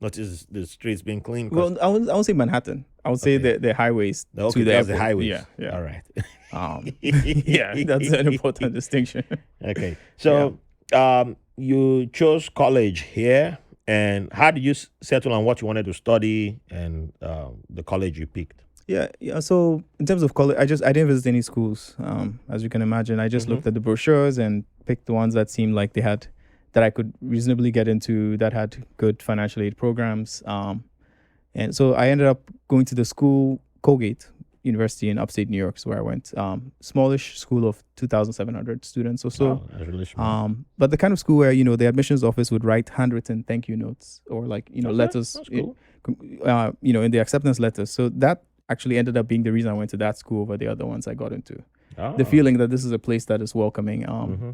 noticed the streets being clean. Well, I won't say Manhattan. I would say the highways to the airport. The highways. Yeah. All right. Yeah, that's an important distinction. Okay. So you chose college here, and how did you settle on what you wanted to study and the college you picked? Yeah. So in terms of college, I didn't visit any schools. As you can imagine, I just looked at the brochures and picked the ones that seemed like that I could reasonably get into, that had good financial aid programs. And so I ended up going to the school, Colgate University in upstate New York, is where I went. Smallish school of 2,700 students or so. Wow, that's really small. But the kind of school where, the admissions office would write handwritten thank you notes or letters, that's cool. In the acceptance letters. So that actually ended up being the reason I went to that school over the other ones I got into. The feeling that this is a place that is welcoming,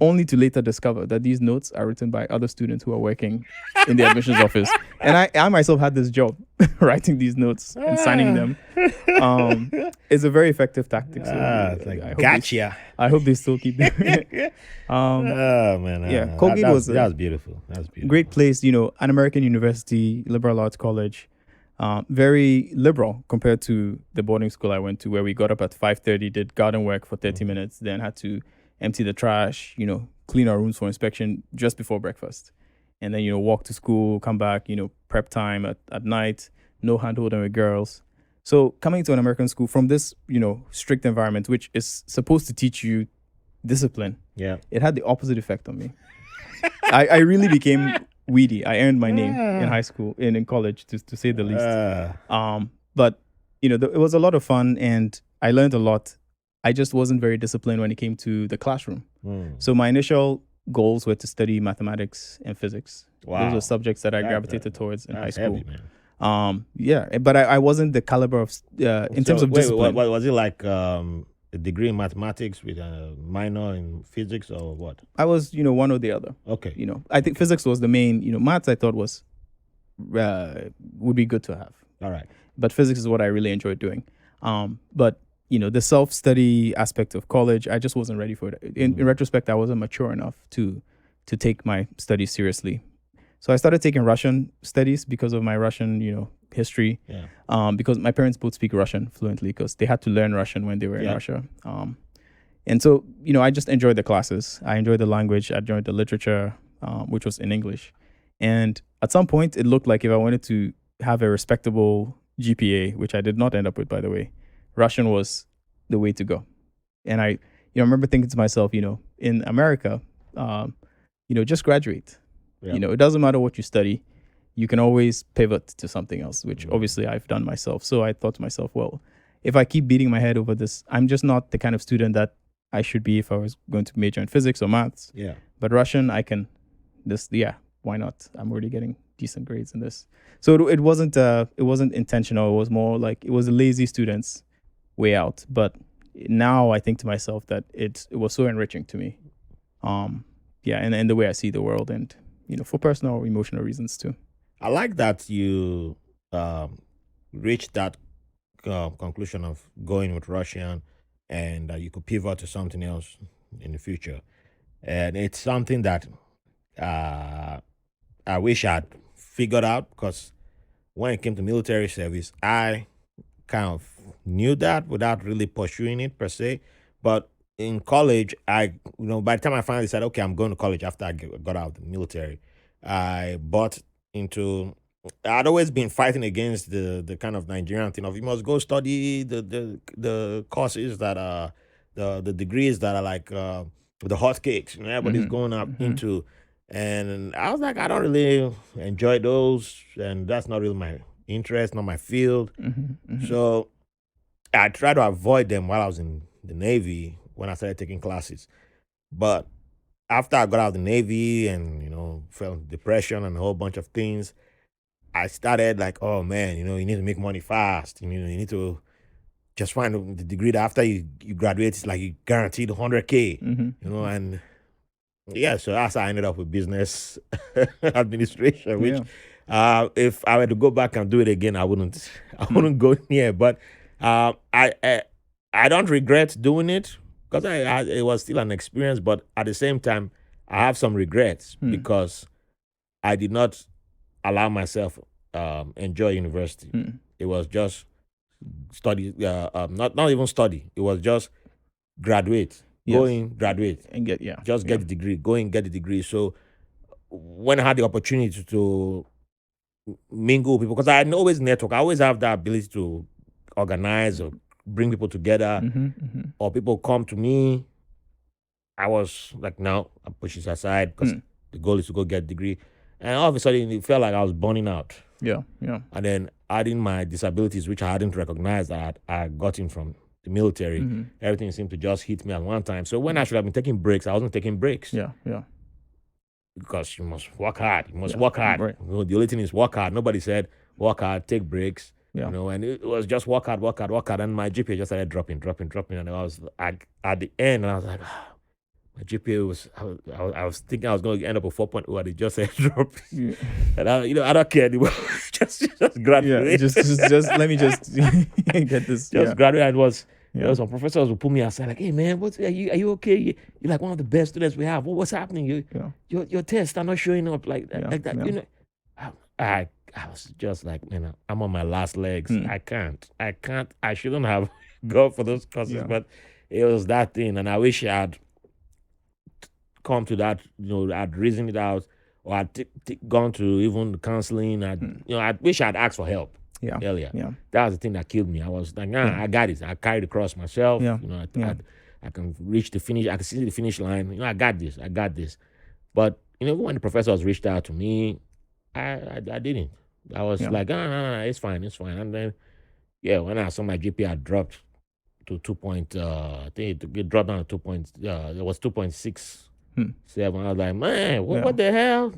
only to later discover that these notes are written by other students who are working in the admissions office. And I myself had this job, writing these notes and signing them. It's a very effective tactic. So It's like, gotcha. I hope they still keep doing it. Man. Colgate that was was beautiful. That was beautiful. Great place, an American university, liberal arts college. Very liberal compared to the boarding school I went to, where we got up at 5:30, did garden work for 30 minutes, then had to empty the trash, clean our rooms for inspection just before breakfast. And then, walk to school, come back, prep time at night, no hand-holding with girls. So coming to an American school from this, strict environment, which is supposed to teach you discipline, it had the opposite effect on me. I really became weedy. I earned my name in high school and in college, to say the least. But it was a lot of fun and I learned a lot. I just wasn't very disciplined when it came to the classroom. So my initial goals were to study mathematics and physics. Wow. Those were subjects that I gravitated towards in high school. Heavy, man. But I wasn't the caliber of in terms of discipline. What was it like? A degree in mathematics with a minor in physics, or what? I was, one or the other. Okay. I think physics was the main. Maths I thought would be good to have. All right. But physics is what I really enjoyed doing. But the self-study aspect of college, I just wasn't ready for it. In retrospect, I wasn't mature enough to take my studies seriously. So I started taking Russian studies because of my Russian, history. Yeah. Because my parents both speak Russian fluently because they had to learn Russian when they were in Russia. And so, I just enjoyed the classes. I enjoyed the language. I enjoyed the literature, which was in English. And at some point, it looked like if I wanted to have a respectable GPA, which I did not end up with, by the way, Russian was the way to go. And I remember thinking to myself, in America, just graduate. Yeah. It doesn't matter what you study. You can always pivot to something else, which obviously I've done myself. So I thought to myself, well, if I keep beating my head over this, I'm just not the kind of student that I should be if I was going to major in physics or maths. Yeah. But Russian, why not? I'm already getting decent grades in this. So it wasn't intentional. It was more like it was lazy students way out. But now I think to myself that it was so enriching to me. And the way I see the world, and for personal or emotional reasons too. I like that you reached that conclusion of going with Russian, and you could pivot to something else in the future. And it's something that uh, I wish I'd figured out, because when it came to military service, I kind of knew that without really pursuing it per se. But in college, by the time I finally said, okay, I'm going to college after got out of the military, I bought into. I'd always been fighting against the kind of Nigerian thing of you must go study the courses that are the degrees that are like the hot cakes, everybody's going up into. And I was like, I don't really enjoy those, and that's not really my interest, not my field. So I tried to avoid them while I was in the Navy when I started taking classes. But after I got out of the Navy and, felt depression and a whole bunch of things, I started like, oh man, you need to make money fast. You need to just find the degree that after you graduate, it's like you guaranteed 100K, and yeah, so that's how I ended up with business administration, which if I were to go back and do it again, I wouldn't go near. But I don't regret doing it, because it was still an experience. But at the same time, I have some regrets because I did not allow myself enjoy university. It was just study, not even study. It was just graduate, go in, graduate, and get the degree, go and get the degree. So when I had the opportunity to mingle with people, because I always network, I always have that ability to organize or bring people together, or people come to me. I was like, no, I push this aside because the goal is to go get a degree. And all of a sudden, it felt like I was burning out. Yeah. And then adding my disabilities, which I hadn't recognized that I got in from the military, everything seemed to just hit me at one time. So when I should have been taking breaks, I wasn't taking breaks. Yeah. Because you must work hard. You must work hard. Right. The only thing is work hard. Nobody said work hard, take breaks. Yeah. And it was just work hard. And my GPA just started dropping. And I was at the end, and I was like, my GPA was, I was thinking I was going to end up with 4.0, and it just said drop. Yeah. And I don't care anymore. just graduate. Yeah, just let me just get this. Just graduate. And there was some professors who pull me aside like, hey man, are you okay? You're like one of the best students we have. What's happening? Your tests are not showing up like that. Yeah. I was just like, man, I'm on my last legs. I can't. I shouldn't have gone for those courses, but it was that thing, and I wish I had come to that. I'd reasoned it out, or I'd gone to even counseling. I wish I'd asked for help. Earlier. Yeah. That was the thing that killed me. I was like, I got it. I carried the cross myself. Yeah. I can reach the finish. I can see the finish line. I got this. But when the professors reached out to me, I didn't. I was like, no, it's fine. And then, when I saw my GPA had dropped to 2 point, I think it dropped down to 2 point. It was 2.67. I was like, man, what the hell?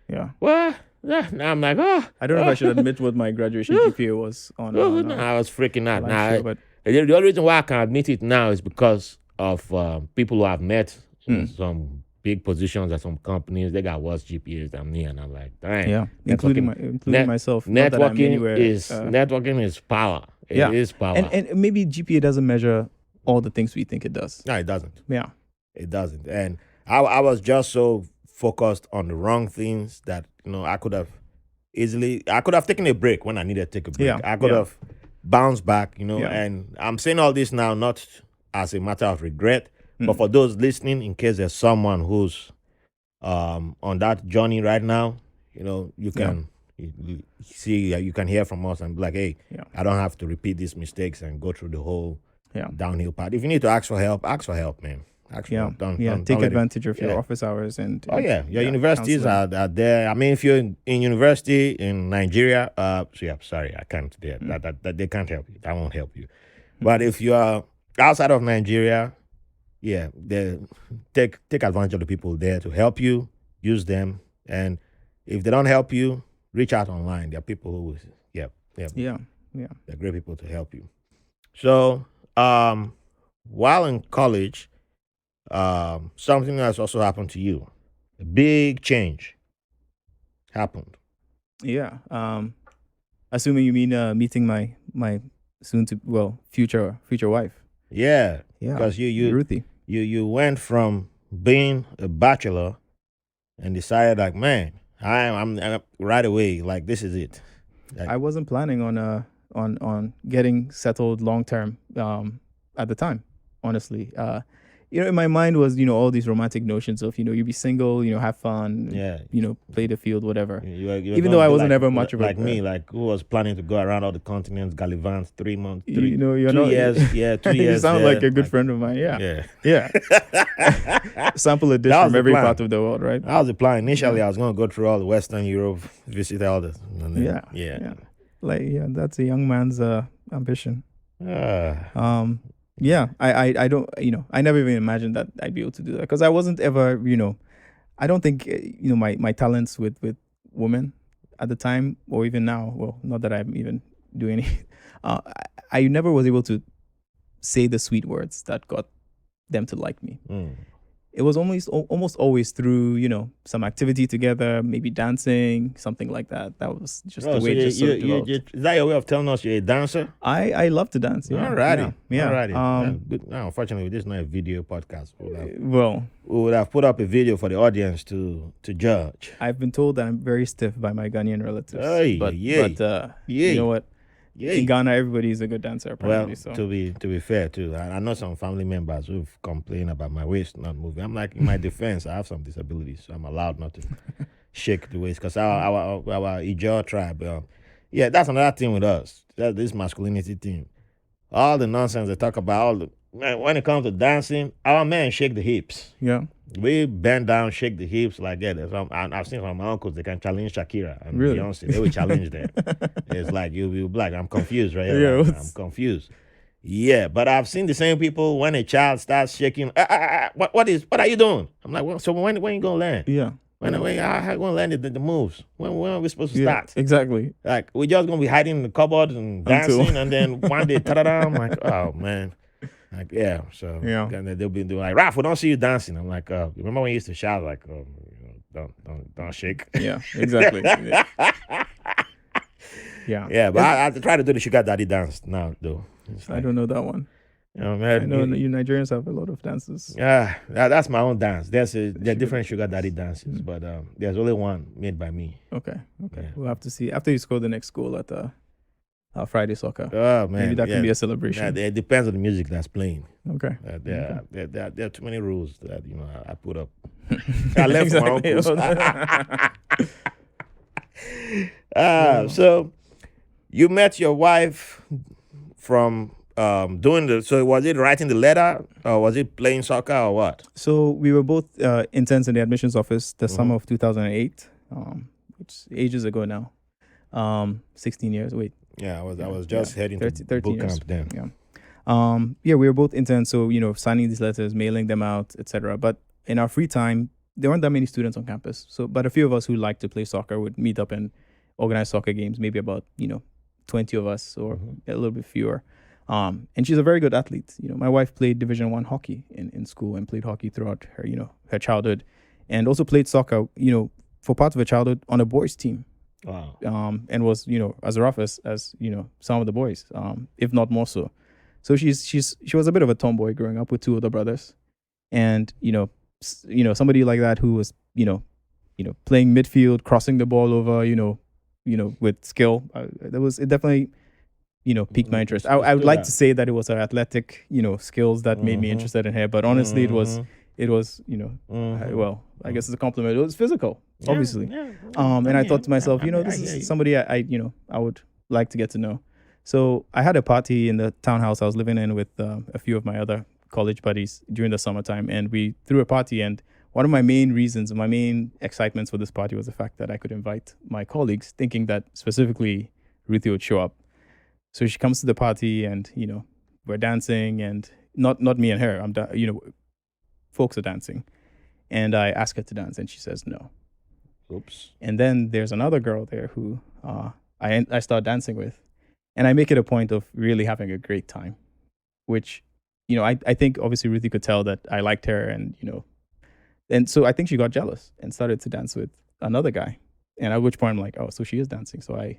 Yeah. What? Now I'm like, I don't know if I should admit what my graduation GPA was on. No, I was freaking out. But the only reason why I can admit it now is because of people who I've met in some big positions at some companies. They got worse GPAs than me, and I'm like, dang. Yeah, including myself. Networking is power. It is power. And maybe GPA doesn't measure all the things we think it does. No, it doesn't. Yeah, it doesn't. And I was just so focused on the wrong things that I could have taken a break when I needed to take a break. I could have bounced back, and I'm saying all this now not as a matter of regret, but for those listening, in case there's someone who's on that journey right now, you can see, you can hear from us and be like, hey, I don't have to repeat these mistakes and go through the whole downhill path. If you need to ask for help, man. Don't take advantage of your office hours and your universities are there. I mean, if you're in university in Nigeria, sorry, I can't. That they can't help you. That won't help you. But if you are outside of Nigeria, they take advantage of the people there to help you. Use them, and if they don't help you, reach out online. There are people who, they're great people to help you. So Um, while in college, something else also happened to you. A big change happened. Yeah. Assuming you mean meeting my soon to future wife. Yeah, Yeah. because Ruthie. you went from being a bachelor and decided like, man, I'm right away like this is it. Like, I wasn't planning on getting settled long term at the time, honestly. In my mind was, all these romantic notions of, you be single, have fun, yeah, play the field, whatever. you were Even gonna though I be wasn't like ever much of a like me, like who was planning to go around all the continents, gallivant, 3 months, you're 2 years, yeah, 2 years. You sound yeah, like a good friend of mine. Yeah. yeah. Yeah. Sample a dish That was from the every plan. part of the world, right? That was the plan. Initially, I was going to go through all the Western Europe, visit all the, and then, Yeah. yeah. Like, that's a young man's ambition. Ah, Yeah, I don't, I never even imagined that I'd be able to do that because I wasn't ever, I don't think, my talents with women at the time or even now, well, not that I'm even doing any, I never was able to say the sweet words that got them to like me. mm. It was almost always through, some activity together, maybe dancing, something like that. That was just Oh, the so way it just sort of developed. is that your way of telling us you're a dancer? I love to dance. Yeah. Alrighty, Yeah. alrighty. Yeah. Good. Now, unfortunately, this is not a video podcast. Well, We would have put up a video for the audience to judge. I've been told that I'm very stiff by my Ghanaian relatives. Ay, but yay, you know what? Yay. In Ghana, everybody is a good dancer, apparently. Well, So to be fair too, I know some family members who've complained about my waist not moving. I'm like, in my defense, I have some disabilities, so I'm allowed not to shake the waist because our Ijaw tribe. Yeah, that's another thing with us. This masculinity thing. All the nonsense they talk about, man, when it comes to dancing, our men shake the hips. yeah, We bend down, shake the hips like that. I've seen some of my uncles, they can challenge Shakira and Really? Beyonce. They will challenge them. It's like, you'll be like, I'm confused, right? Yeah, Like, what's- I'm confused. Yeah, but I've seen the same people when a child starts shaking. What are you doing? I'm like, well, so when you gonna learn? yeah, How you gonna learn the moves? When are we supposed to yeah, start? exactly. Like, we're just gonna be hiding in the cupboard and Until- dancing, and then one day, ta-da-da, I'm like, oh man. Like, yeah, so Yeah. then they'll be doing like, Ralph, we don't see you dancing. I'm like, remember when you used to shout like, don't shake. Yeah, exactly. Yeah, Yeah, but I try to do the sugar daddy dance now though. It's I like, don't know that one. man, I know you Nigerians have a lot of dances. yeah, that's my own dance. There are different sugar daddy dances, but there's only one made by me. Okay, Yeah. we'll have to see after you score the next goal at Friday soccer. Oh man, Maybe that yeah. can be a celebration. Yeah, it depends on the music that's playing. Okay. There are too many rules that I put up. I left my own Exactly. rules. So you met your wife from doing the. So was it writing the letter or was it playing soccer or what? So we were both interns in the admissions office the Mm-hmm. summer of 2008, which is ages ago now. 16 years. Wait, Yeah, I was just heading 13 to boot years. camp then. Yeah. We were both interns, so signing these letters, mailing them out, etc. But in our free time, there weren't that many students on campus. So, but a few of us who liked to play soccer would meet up and organize soccer games. Maybe about 20 of us or a little bit fewer. And she's a very good athlete. My wife played Division I hockey in school and played hockey throughout her her childhood, and also played soccer for part of her childhood on a boys team. Wow. And was as rough as some of the boys, if not more so. So she was a bit of a tomboy growing up with two older brothers, and somebody like that who was playing midfield, crossing the ball over with skill. It definitely piqued my interest. I would like to say that it was her athletic skills that made me interested in her, but honestly it was well, I guess it's a compliment. It was physical, obviously. Yeah. And I thought to myself, this is somebody I would like to get to know. So I had a party in the townhouse I was living in with a few of my other college buddies during the summertime, and we threw a party. And one of my main reasons, my main excitements for this party was the fact that I could invite my colleagues, thinking that specifically Ruthie would show up. So she comes to the party, and we're dancing, and not me and her. Folks are dancing, and I ask her to dance, and she says no. Oops. And then there's another girl there who I start dancing with, and I make it a point of really having a great time which, I think obviously Ruthie could tell that I liked her, and so I think she got jealous and started to dance with another guy. And at which point I'm like, oh, so she is dancing. So I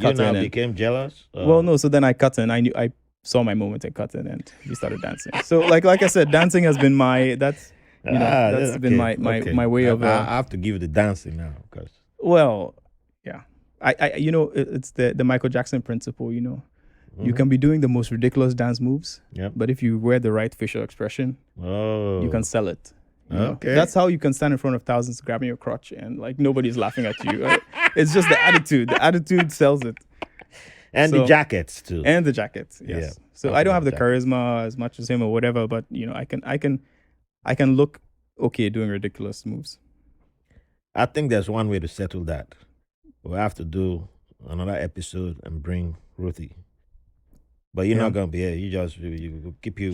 cut now in and, became jealous. well, no. So then I cut in. I saw my moment and cut in, and we started dancing. So like I said, dancing has been that's been my way of. I have to give you the dancing now, because. Well, yeah, it's the Michael Jackson principle. You can be doing the most ridiculous dance moves, but if you wear the right facial expression, you can sell it. Okay, that's how you can stand in front of thousands grabbing your crotch and like nobody's laughing at you. Right? It's just the attitude. The attitude sells it. And the jackets too. And the jackets, yes. Yeah. So I don't have the charisma as much as him or whatever, but I can look okay doing ridiculous moves. I think there's one way to settle that. We'll have to do another episode and bring Ruthie. But you're not gonna be here. We'll keep you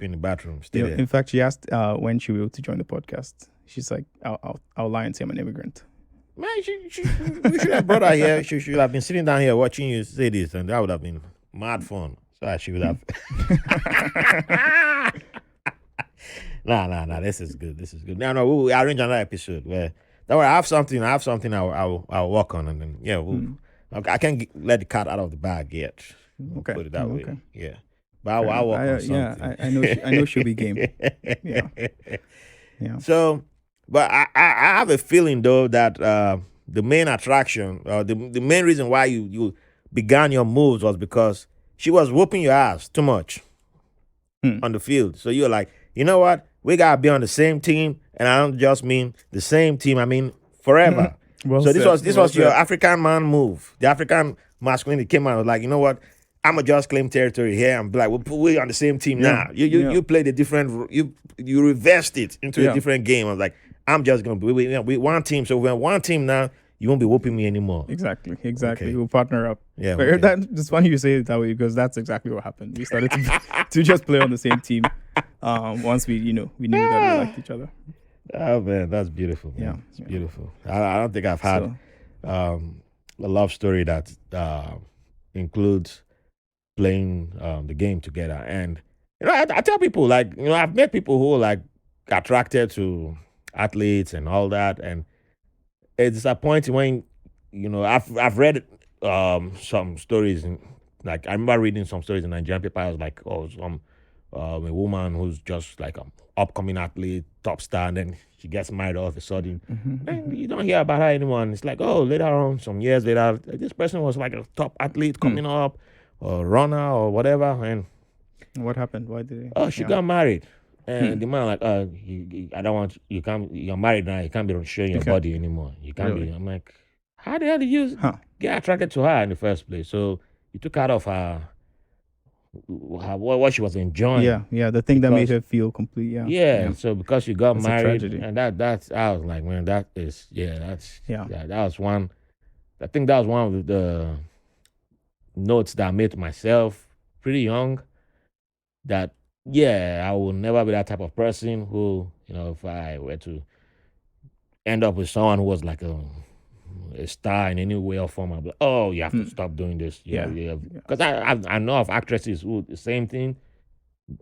in the bathroom. Stay there. In fact, she asked when she will to join the podcast. She's like, I'll lie and say I'm an immigrant. Man, we should have brought her here. She should have been sitting down here watching you say this, and that would have been mad fun. So she would have. Nah. This is good. No. We'll arrange another episode where. Don't worry, I have something. I'll work on, and then I can't let the cat out of the bag yet. Okay. Put it that way. Okay. Yeah. But I'll work on something. Yeah, I know she'll be game. Yeah. So, but I have a feeling though that the main attraction, the main reason why you began your moves was because she was whooping your ass too much on the field. So you're like, you know what? We gotta be on the same team, and I don't just mean the same team. I mean forever. This was your African man move. The African masculinity came out and was like, you know what? I'ma just claim territory here and be like, we're on the same team now. You played a different. You reversed it into a different game. I was like, I'm just gonna be we one team. So we're one team now. You won't be whooping me anymore. Exactly. Okay. We'll partner up. Yeah. But it's funny you say it that way because that's exactly what happened. We started to just play on the same team. Once we knew that we liked each other. Oh man, that's beautiful. Man. It's beautiful. I don't think I've had a love story that includes playing the game together. And I tell people, like, I've met people who are like attracted to athletes and all that, and it's disappointing when I've read some stories, like I remember reading some stories in Nigerian paper. I was like, some a woman who's just like an upcoming athlete, top star, and then she gets married all of a sudden. And you don't hear about her anymore. And it's like, later on, some years later, this person was like a top athlete coming up, or runner or whatever. And what happened? Why did he? She got married. And the man like, I don't want you're married now. You can't be showing your body anymore. You can't be. I'm like, how the hell did you get attracted to her in the first place? So you took out of her what she was enjoying. Yeah, the thing that made her feel complete. Yeah. So because you got married, and that's I was like, man, that was one. I think that was one of the notes that I made to myself pretty young. That I will never be that type of person who, if I were to end up with someone who was like a star in any way or form, I'll be like, you have to stop doing this. Because I know of actresses who, the same thing,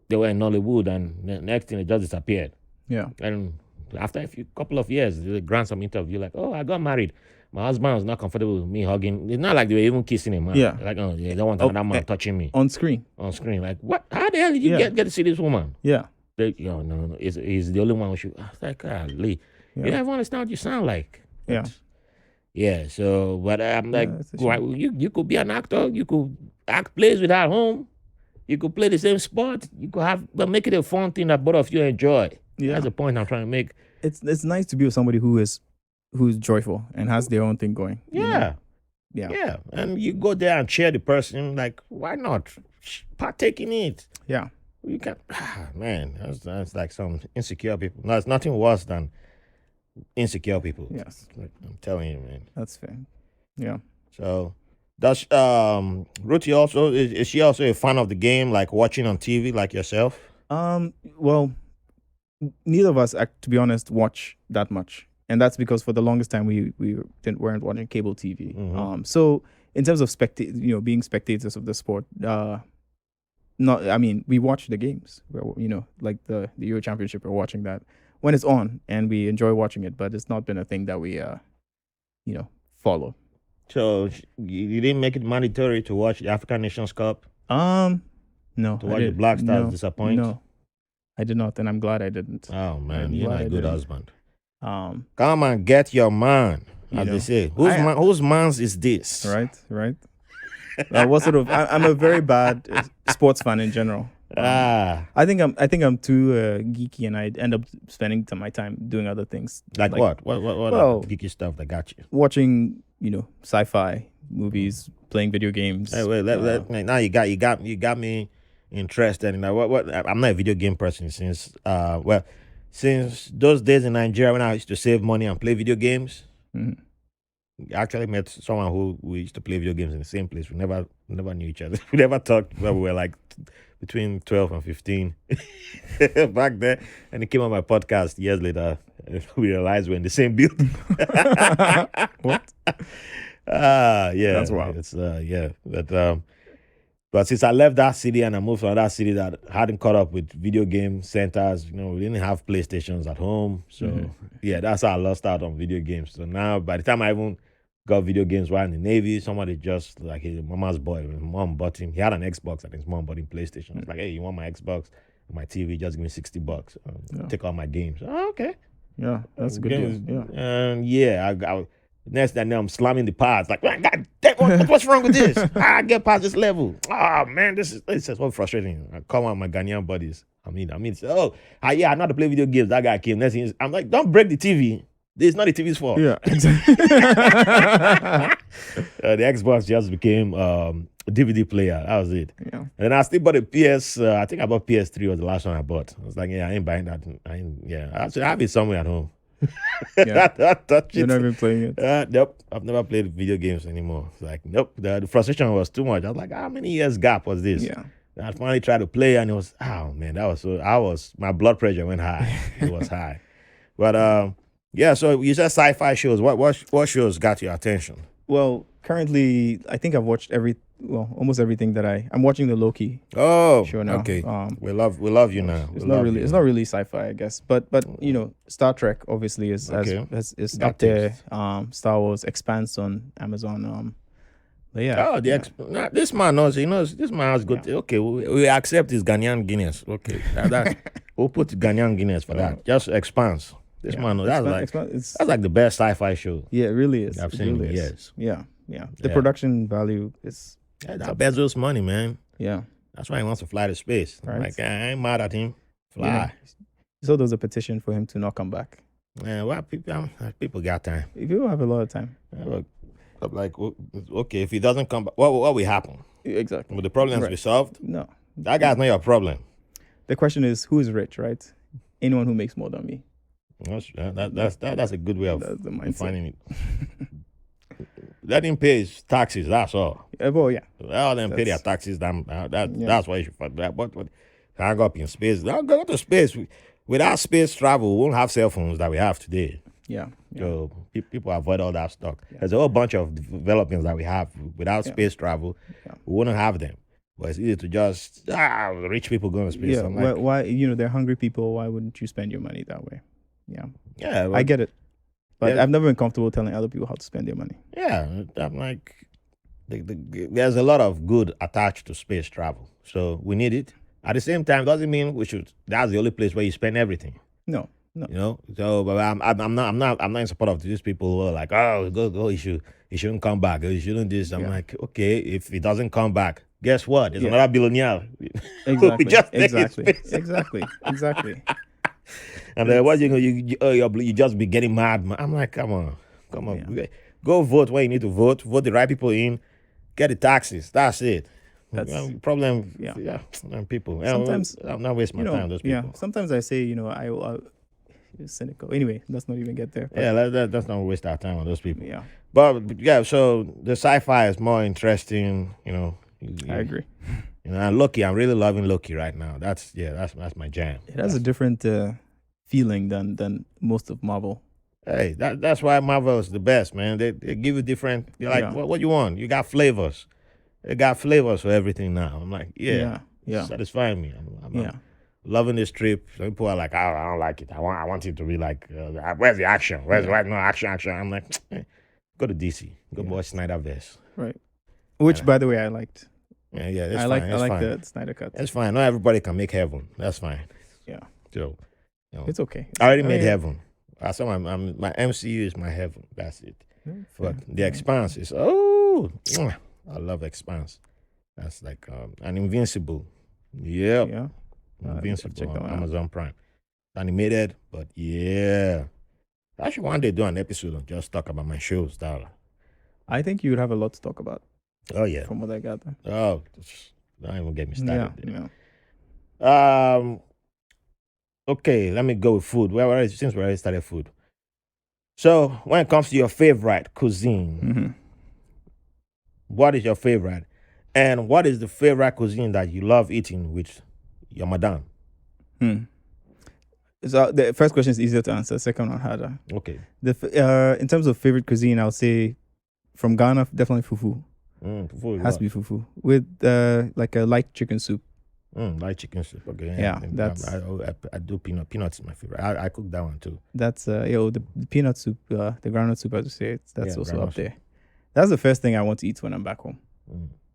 they were in Nollywood, and the next thing, they just disappeared. Yeah. And after a couple of years, they grant some interview, like, I got married. My husband was not comfortable with me hugging. It's not like they were even kissing him. Yeah. Like, they don't want another man touching me. On screen. Like, what? How the hell did you get to see this woman? Yeah. No. He's the only one who should. I was like, Lee, you don't even understand what you sound like. Yeah. So, but I'm like, you could be an actor. You could act plays without home. You could play the same sport. You could make it a fun thing that both of you enjoy. Yeah. That's the point I'm trying to make. It's nice to be with somebody who's joyful and has their own thing going. Yeah. And you go there and cheer the person. Like, why not partake in it? Yeah. You can, man. That's like some insecure people. No, it's nothing worse than insecure people. Yes, like, I'm telling you, man. That's fair. Yeah. So, does Ruthie also is she also a fan of the game, like watching on TV, like yourself? Well, neither of us, to be honest, watch that much. And that's because for the longest time we weren't watching cable TV. So in terms of being spectators of the sport, not. I mean, we watch the games. Like the Euro Championship. We're watching that when it's on, and we enjoy watching it. But it's not been a thing that we follow. So you didn't make it mandatory to watch the African Nations Cup? No. To watch the Black Stars disappoint? No, I did not, and I'm glad I didn't. Oh man, you're not a good husband. Come on, get your man, as they say. Whose man's is this? Right. What sort of? I'm a very bad sports fan in general. I think I'm too geeky, and I end up spending my time doing other things. Like what? What geeky stuff that got you? Watching, sci-fi movies, playing video games. Hey, wait, now you got me interested in that. What? I'm not a video game person since those days in Nigeria when I used to save money and play video games. Mm-hmm. I actually met someone who we used to play video games in the same place. We never knew each other. We never talked when we were like between 12 and 15 back there. And he came on my podcast years later. We realized we're in the same building. What? Yeah. That's wild. It's but since I left that city and I moved to another city that hadn't caught up with video game centers, we didn't have PlayStations at home. So yeah, that's how I lost out on video games. So now by the time I even got video games while in the Navy, somebody just like his mama's boy, his mom bought him. He had an Xbox and his mom bought him PlayStation. It's like, hey, you want my Xbox? My TV, just give me $60. Take all my games. Oh, okay. Yeah, that's a good deal. Yeah. I next thing I know, I'm slamming the pads. Like, God damn, what's wrong with this? I get past this level. Oh man, this is so frustrating. I call one of my Ghanaian buddies. I mean, I know how to play video games. That guy came. Next thing I'm like, don't break the TV. This is not the TV's fault. Yeah, exactly. The Xbox just became a DVD player. That was it. Yeah. And then I still bought a PS. I think I bought PS3 was the last one I bought. I was like, I ain't buying that. I have it somewhere at home. Yeah. Touch You're it. not even playing it. Nope. I've never played video games anymore. It's like, nope. The frustration was too much. I was like, how many years gap was this? Yeah. And I finally tried to play, and it was, oh man, my blood pressure went high. It was high. But yeah. So you said sci-fi shows. What shows got your attention? Well, currently, I think I've watched almost everything that I'm watching the Loki show now. Okay. We love you now. It's not really sci-fi, I guess, but Star Trek obviously is up there. Star Wars Expanse on Amazon. But yeah. This man knows. He knows. This man has good. Yeah. Okay, we accept his Ghanaian Guinness. Okay, we'll put Ghanaian Guinness for that. Just Expanse. This man knows. That's like the best sci-fi show. Yeah, it really is. I've seen in years. Yeah. The production value is. Yeah, that Bezos money, man. Yeah. That's why he wants to fly to space. Right. Like, I ain't mad at him. Fly. Yeah. So there's a petition for him to not come back. Yeah, well, people got time. People have a lot of time. Yeah, but like, okay, if he doesn't come back, what will happen? Exactly. Will the problems be solved? No. That guy's not your problem. The question is, who is rich, right? Anyone who makes more than me. That's a good way of defining it. Let him pay his taxes. That's all. Well, yeah. All them pay their taxes. That's why you should fight that. But can't go up in space. Go to space. Without space travel, we won't have cell phones that we have today. Yeah. So people avoid all that stuff. Yeah. There's a whole bunch of developments that we have without space travel. Yeah. We wouldn't have them. But it's easy to just rich people go to space. Yeah. Why they're hungry people. Why wouldn't you spend your money that way? Yeah. Yeah. I get it. But I've never been comfortable telling other people how to spend their money. Yeah, I'm like, there's a lot of good attached to space travel, so we need it. At the same time, doesn't mean we should. That's the only place where you spend everything. No. So, but I'm not in support of these people who are like, oh, go, he shouldn't come back. He shouldn't this. I'm like, okay, if he doesn't come back, guess what? There's another billionaire. Exactly. And then what you just be getting mad. I'm like, come on, yeah. Go vote when you need to vote the right people in, get the taxes. That's it. That's problem. Yeah, people. Sometimes I'm not wasting my time. Those people. Yeah. Sometimes I say, I cynical. Anyway, let's not even get there. But yeah, let's not waste our time on those people. Yeah. But yeah, so the sci-fi is more interesting. I agree. And Loki, I'm really loving Loki right now. That's my jam. It has a different feeling than most of Marvel. Hey, that's why Marvel is the best, man. They give you different. You're like, what you want? You got flavors. They got flavors for everything now. I'm like, yeah. Yeah. satisfying me. I'm loving this trip. Some people are like, I don't like it. I want it to be like, where's the action? Where's no action? I'm like, go to DC. Go watch Snyderverse. Right. Which, by the way, I liked. Yeah, that's I fine. like the Snyder cut. That's fine. Not everybody can make heaven. That's fine. Yeah. So, it's okay. I already made heaven. I saw my MCU is my heaven. That's it. But the Expanse is I love Expanse. That's like an Invincible. Yeah. Invincible on Amazon Prime. Animated, but yeah. I should one day do an episode and just talk about my shows, darling. I think you would have a lot to talk about. Oh yeah. From what I gather. Oh, don't even get me started. Yeah. Okay, let me go with food. Since we already started food. So when it comes to your favorite cuisine, what is your favorite? And what is the favorite cuisine that you love eating with your madam? So the first question is easier to answer. Second one harder. Okay. In terms of favorite cuisine, I would say from Ghana, definitely fufu. Fufu has to be fufu with like a light chicken soup. Light chicken soup. Okay. Yeah, that's. I do peanut. Peanuts is my favorite. I cook that one too. That's the peanut soup, the groundnut soup, as you say. That's also up there. That's the first thing I want to eat when I'm back home.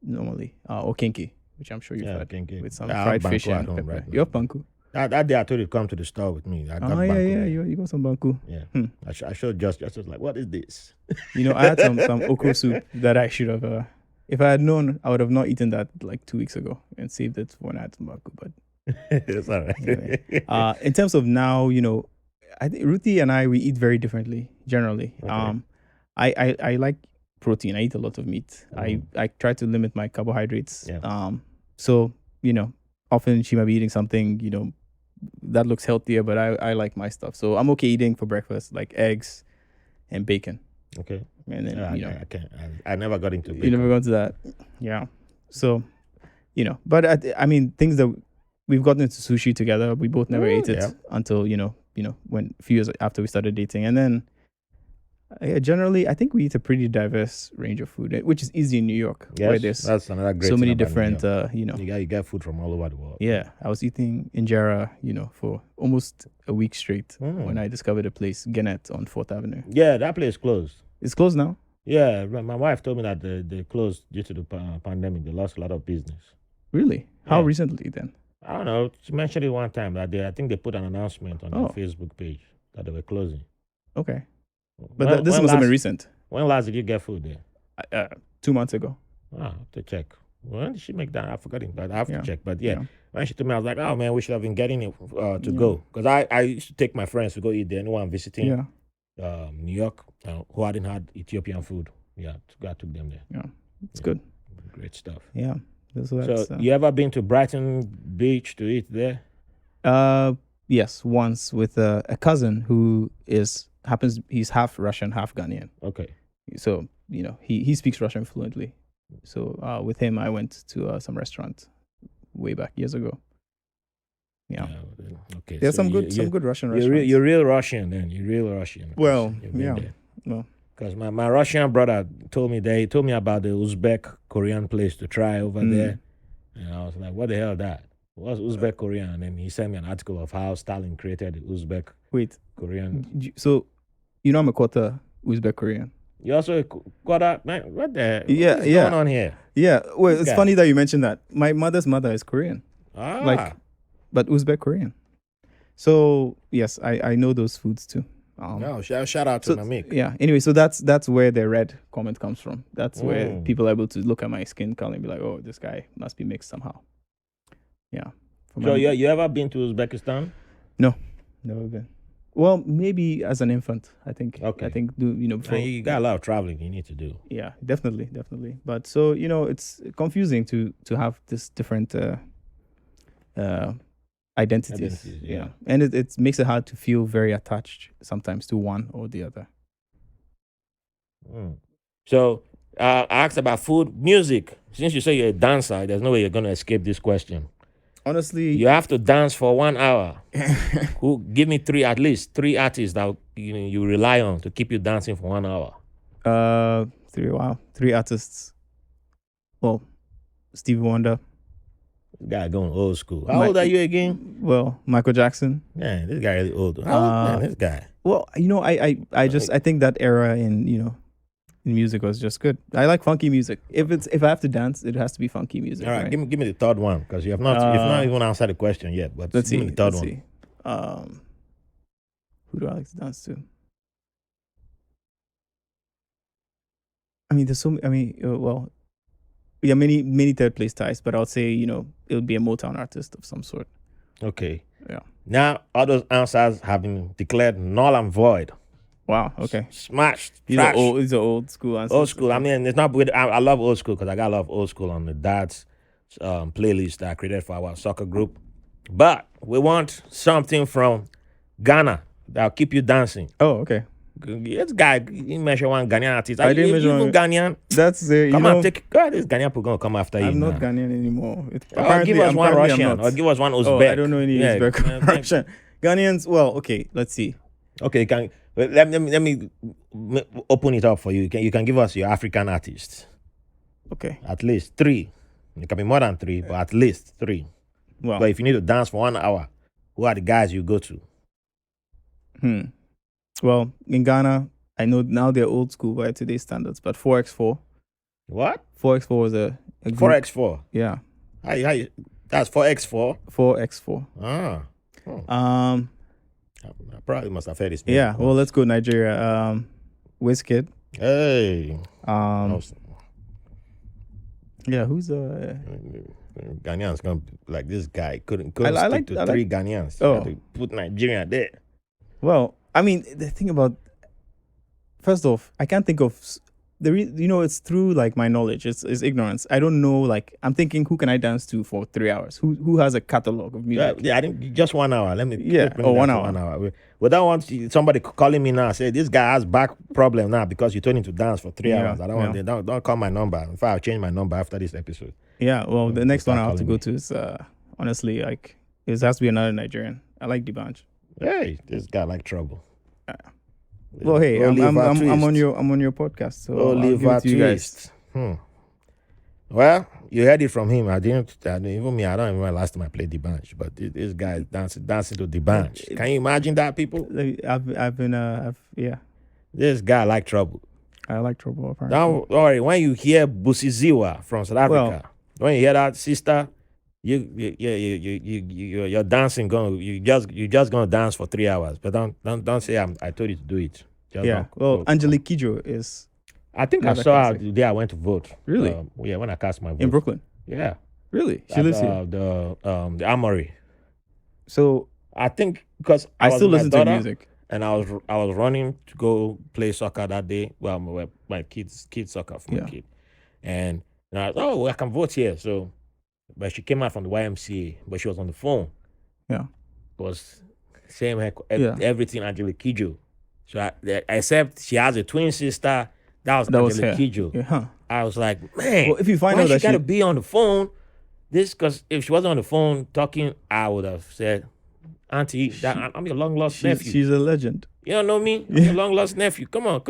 Normally, or kinky, which I'm sure you've had kinky. with some fried fish and pepper. Right You have banku? That day I told you to come to the store with me. I got banku. You got some banku. Yeah. I showed just like, what is this? I had some okra soup that I should have. If I had known, I would have not eaten that like 2 weeks ago and saved it for when I had some banku. But it's all right. Anyway. In terms of now, I think Ruthie and we eat very differently generally. Okay. I like protein. I eat a lot of meat. I try to limit my carbohydrates. Yeah. So often she might be eating something that looks healthier, but I like my stuff. So I'm okay eating for breakfast like eggs and bacon. Okay. And then I can't. I never got into bacon. You never got into that. Yeah. So but I mean things that we've gotten into sushi together. We both never ate it until when a few years after we started dating, and then generally I think we eat a pretty diverse range of food, which is easy in New York. Yes, where there's that's another great so many different you get food from all over the world. Yeah, I was eating injera for almost a week straight when I discovered a place, Gannett on 4th Avenue. Yeah, that place closed. It's closed now? Yeah, my wife told me that they closed due to the pandemic. They lost a lot of business. Really? How recently then? I don't know. She mentioned it one time that I think they put an announcement on their Facebook page that they were closing. Okay. But this must have been recent. When last did you get food there? 2 months ago. I have to check. When did she make that? I forgot it, but I have to check. But when she told me, I was like, oh man, we should have been getting it to go. Because I used to take my friends to go eat there. Anyone visiting New York who hadn't had Ethiopian food. Yeah, I took them there. Yeah, it's good. Great stuff. Yeah. So you ever been to Brighton Beach to eat there? Yes, once with a cousin who he's half Russian, half Ghanaian. Okay. So, he speaks Russian fluently. So with him, I went to some restaurant way back years ago. Yeah. Okay. There's some good Russian restaurants. You're real Russian then. You're real Russian. Well, yeah. Well, because my Russian brother told me about the Uzbek Korean place to try over there. And I was like, what the hell is that? What's Uzbek Korean? And then he sent me an article of how Stalin created the Uzbek Korean. So, I'm a quarter Uzbek Korean. You also quarter, man, what the what's going on here? Yeah, well, it's funny that you mentioned that. My mother's mother is Korean. But Uzbek Korean. So, yes, I know those foods too. Shout out to Namik. Yeah. Anyway, so that's where the red comment comes from. That's where people are able to look at my skin color and be like, oh, this guy must be mixed somehow. Yeah. So you ever been to Uzbekistan? No, never been. Well, maybe as an infant, I think. Okay. I think before. You got a lot of traveling you need to do. Yeah, definitely. But so it's confusing to have this different identities. Yeah. And it makes it hard to feel very attached sometimes to one or the other. So I asked about food, music. Since you say you're a dancer, there's no way you're going to escape this question. Honestly, you have to dance for 1 hour. Give me at least three artists that you rely on to keep you dancing for 1 hour. 3 artists. Well, Stevie Wonder. This guy going old school. How old are you again? Well, Michael Jackson. Man, this guy really old. How old, man, this guy? Well, I think that era in music was just good. I like funky music. If I have to dance, it has to be funky music. All right, give me the third one because you've not even answered the question yet. But let's give see. me the third one. See. Who do I like to dance to? I mean, there's so. I mean, well, yeah, many third place ties, but I'll say it would be a Motown artist of some sort. Okay. Yeah. Now all those answers have been declared null and void. Wow. Okay. Smashed. These are old school answers. Old school. I mean, it's not weird. I love old school because I got a lot of old school on the dad's playlist that I created for our soccer group. But we want something from Ghana that'll keep you dancing. Oh, okay. This guy, he mentioned one Ghanaian artist. I didn't mention one Ghanaian. That's come on, take. God, this Ghanaian people gonna come after you. I'm now. not Ghanaian anymore. Give us one Russian or give us one Uzbek. Oh, I don't know any Uzbek or Russian. Ghanaians. Well, okay. Let's see. Okay, let me open it up for you. You can give us your African artists. Okay. At least 3. It can be more than 3, but at least 3. Well, but if you need to dance for 1 hour, who are the guys you go to? Well, in Ghana, I know now they're old school by today's standards, but 4x4. What? 4x4 was a 4x4? Yeah. How you, that's 4x4? 4x4. Ah. Oh. I probably must have heard this. Yeah, well, let's go Nigeria. Wizkid. Hey. Yeah, who's Ghanaians gonna like this guy couldn't stick to 3 Ghanaians. Oh. To put Nigeria there. Well, I mean, the thing about, first off, I can't think of it's through like my knowledge. It's ignorance. I don't know. Like, I'm thinking, who can I dance to for 3 hours? Who has a catalog of music? Yeah, I think just 1 hour. Let me. Yeah. 1 hour. 1 hour. We don't want somebody calling me now. Say this guy has back problem now because you told him to dance for 3 hours. I don't want. Don't call my number. In fact, I'll change my number after this episode. Yeah. Well, the next one I have to go to is honestly, like, it has to be another Nigerian. I like D'banj. Hey, this guy like trouble. Well, hey, I'm on your podcast, so Oliver I'll give it to you guys. Well, you heard it from him. I don't even remember last time I played D'banj, but this guy is dancing to D'banj. Can you imagine that, people? Yeah. This guy like trouble. I like trouble. Apparently. Don't worry. When you hear Busiziwa from South Africa, when you hear that, sister, you're dancing. You just gonna dance for 3 hours. But don't say I told you to do it. Angelique Kidjo is. I think I saw her the day I went to vote. Really? When I cast my vote in Brooklyn. Yeah. Really? She lives here. The Armory. So I think because I still listen to music, and I was running to go play soccer that day. Well, my kids soccer for my kid, and I was, I can vote here. So, but she came out from the YMCA, but she was on the phone. Yeah, was saying everything Angelique Kidjo. So except she has a twin sister. That was Angelique Kidjo. Yeah, huh. I was like, man, well, if you find out that she gotta be on the phone, because if she wasn't on the phone talking, I would have said, Auntie, I'm your long lost nephew. She's a legend. You don't know me? I'm your long lost nephew. Come on,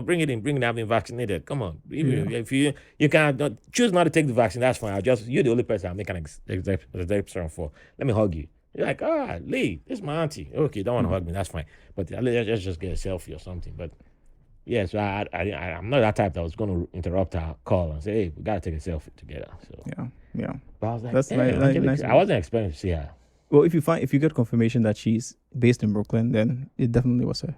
bring it in. I've been vaccinated. Come on. If you can choose not to take the vaccine, that's fine. You're the only person I'm making an exception for. Let me hug you. You're like, Lee, this is my auntie. Okay, don't want to hug me, that's fine. But let's just get a selfie or something. But yeah, so I'm not that type that was going to interrupt our call and say, hey, we got to take a selfie together. So yeah. But I was like, that's nice. I wasn't expecting to see her. Well, if you get confirmation that she's based in Brooklyn, then it definitely was her.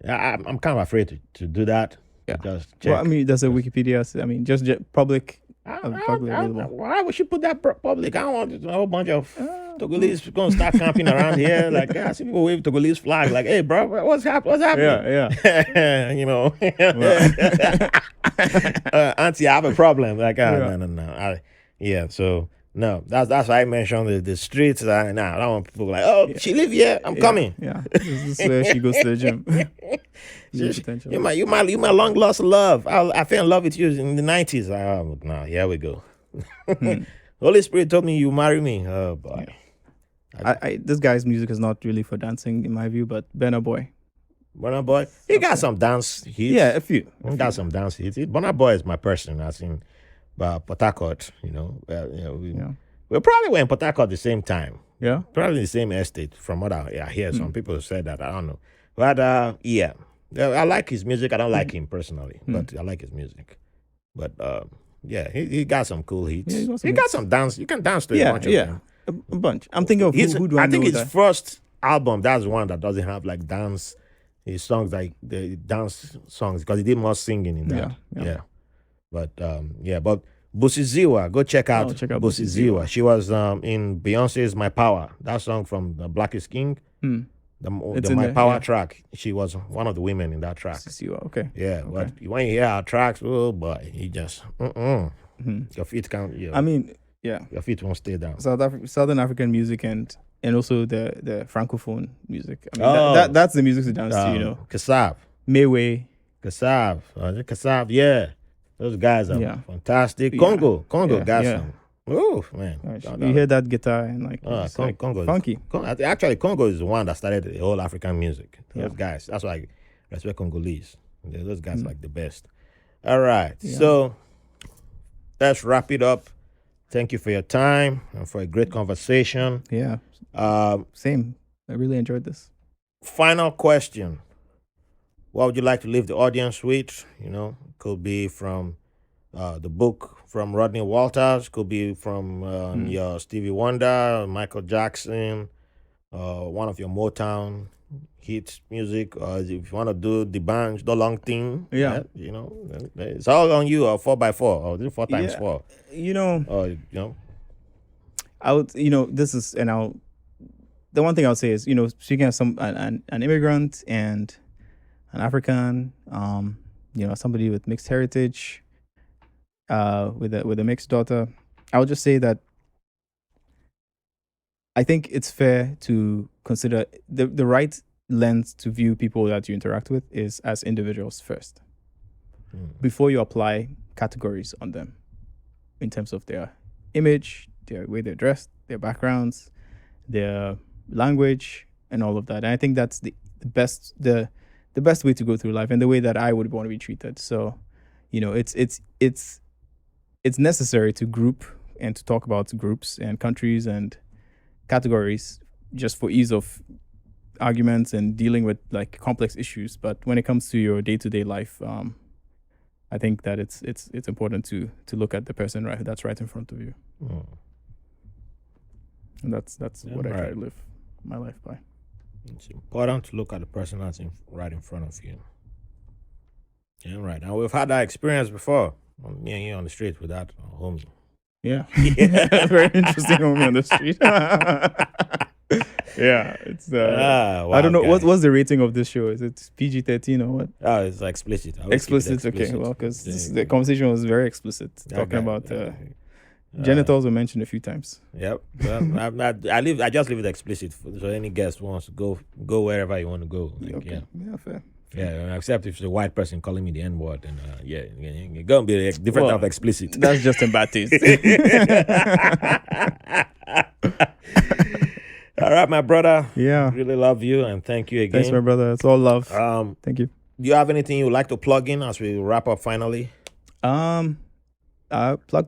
Yeah, I'm kind of afraid to do that. Yeah. Just check. Well, I mean, there's a Wikipedia. I mean, just public. Why would she put that public? I don't want a whole bunch of Togolese going to start camping around here. Like, I see people wave Togolese flag. Like, hey, bro, what's happening? Yeah. You know. Auntie, I have a problem. Like, no. So. No, that's why I mentioned the streets. I don't want people like, she live here. I'm coming. Yeah, this is where she goes to the gym. You my long lost love. I fell in love with you in the 90s. No, here we go. Holy Spirit told me you marry me. Oh boy. This guy's music is not really for dancing in my view, but Burna Boy, he got some dance hits. Yeah, a few. He got some dance hits. Burna Boy is my person. I seen. Port Harcourt, we, Yeah. we probably were in Port Harcourt at the same time. Yeah. Probably the same estate from what I hear. Some people said that. I don't know. But yeah. I like his music. I don't like him personally, but I like his music. But yeah, he got some cool hits. Yeah, he got some dance. You can dance to a Yeah, bunch of yeah. them. A bunch. I'm thinking of who do I think know his first album, that's one that doesn't have like dance. His songs like the dance songs because he did more singing in that. Yeah. But but Busi Ziwa, go check out, Busi Ziwa. She was in Beyonce's "My Power," that song from the Black is King. The My Power track. She was one of the women in that track. Okay. Yeah, but when you hear our tracks, oh boy, you just your feet can't. I mean, yeah, your feet won't stay down. Southern African music and also the francophone music. I mean, that's the music to dance to. Kassav, Mewe, Kassav, yeah, those guys are fantastic. Congo got some. Oh man, you hear that guitar and like Congo funky. Actually, Congo is the one that started the whole African music. Those guys, that's why I respect Congolese. Those guys like the best. All right, so let's wrap it up. Thank you for your time and for a great conversation. Yeah, same. I really enjoyed this. Final question: what would you like to leave the audience with? Could be from the book from Rodney Walters, could be from your Stevie Wonder, Michael Jackson, one of your Motown hits music, or if you want to do the band, the long thing. Yeah. It's all on you, or 4x4, or 4x4. I would, this is, and the one thing I would say is, speaking as an immigrant and an African, somebody with mixed heritage, with a mixed daughter, I would just say that I think it's fair to consider the right lens to view people that you interact with is as individuals first, before you apply categories on them in terms of their image, their way they're dressed, their backgrounds, their language, and all of that. And I think that's the best way to go through life and the way that I would want to be treated. So, it's necessary to group and to talk about groups and countries and categories just for ease of arguments and dealing with like complex issues. But when it comes to your day-to-day life, I think that it's important to look at the person that's right in front of you. And that's what I try to live my life by. It's important to look at the person that's right in front of you. Yeah, right. And we've had that experience before. Me and you on the street with that homie. Yeah. Very interesting homie on the street. Yeah. It's I don't know what's the rating of this show. Is it PG-13 or what? Oh, it's explicit. Explicit. Okay. Well, because the conversation was very explicit, talking about genitals were mentioned a few times. Yep. Well, I just leave it explicit so any guest wants to go wherever you want to go. Okay. Yeah, fair. Yeah, except if it's a white person calling me the N-word, and it's going to be a different type of explicit. That's just in bad taste. All right, my brother. Yeah. Really love you, and thank you again. Thanks, my brother. It's all love. Thank you. Do you have anything you would like to plug in as we wrap up finally? Plug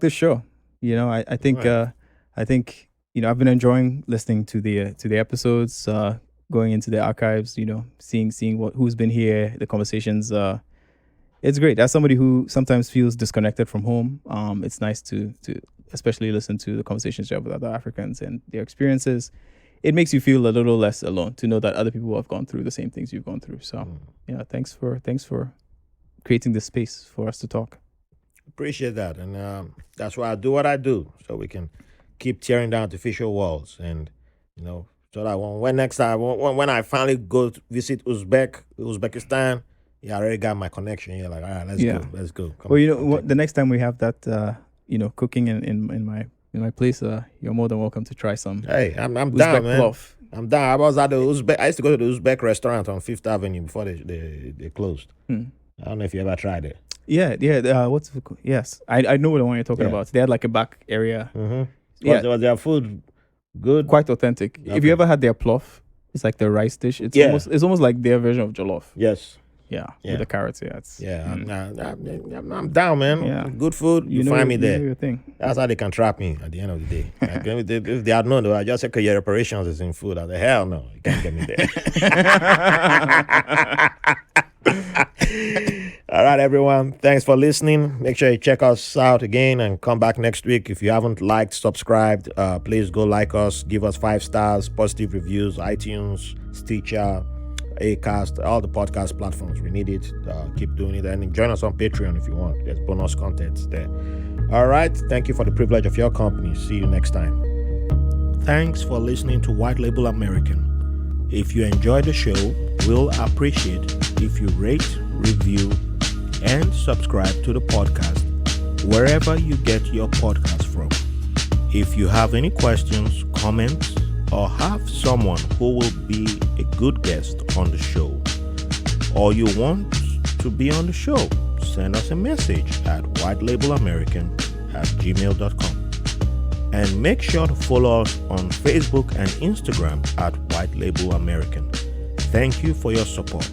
this show. I think I've been enjoying listening to the episodes, going into the archives, seeing who's been here, the conversations. It's great. As somebody who sometimes feels disconnected from home, it's nice to especially listen to the conversations you have with other Africans and their experiences. It makes you feel a little less alone to know that other people have gone through the same things you've gone through. So thanks for creating this space for us to talk. Appreciate that, and that's why I do what I do, so we can keep tearing down artificial walls, and so that when I finally go to visit Uzbekistan, I already got my connection. You're like, all right, let's go. Well, the next time we have that, cooking in my place, you're more than welcome to try some. Hey, I'm Uzbek down, man. Plov. I'm down. I was at the Uzbek. I used to go to the Uzbek restaurant on Fifth Avenue before they closed. I don't know if you ever tried it. Yeah. What's it called? Yes, I know the one you're talking about. They had like a back area. Yeah, was their food good? Quite authentic. Okay. If you ever had their plov, it's like the rice dish. It's almost like their version of jollof. Yes. Yeah, Yeah. with the carrots. Yeah, it's, Yeah, I'm down, man. Yeah. Good food, you know, find me you there. know your thing. That's how they can trap me at the end of the day. Like, if they had known, though, I just said, okay, your operations is in food. I said, hell no, you can't get me there. All right, everyone. Thanks for listening. Make sure you check us out again and come back next week. If you haven't liked, subscribed, please go like us, give us 5 stars, positive reviews, iTunes, Stitcher, Acast, all the podcast platforms. We need it. Keep doing it. And join us on Patreon if you want. There's bonus content there. All right. Thank you for the privilege of your company. See you next time. Thanks for listening to White Label American. If you enjoyed the show, we'll appreciate if you rate, review, and subscribe to the podcast wherever you get your podcast from. If you have any questions, comments, or have someone who will be a good guest on the show, or you want to be on the show, send us a message at whitelabelamerican@gmail.com. And make sure to follow us on Facebook and Instagram at White Label American. Thank you for your support.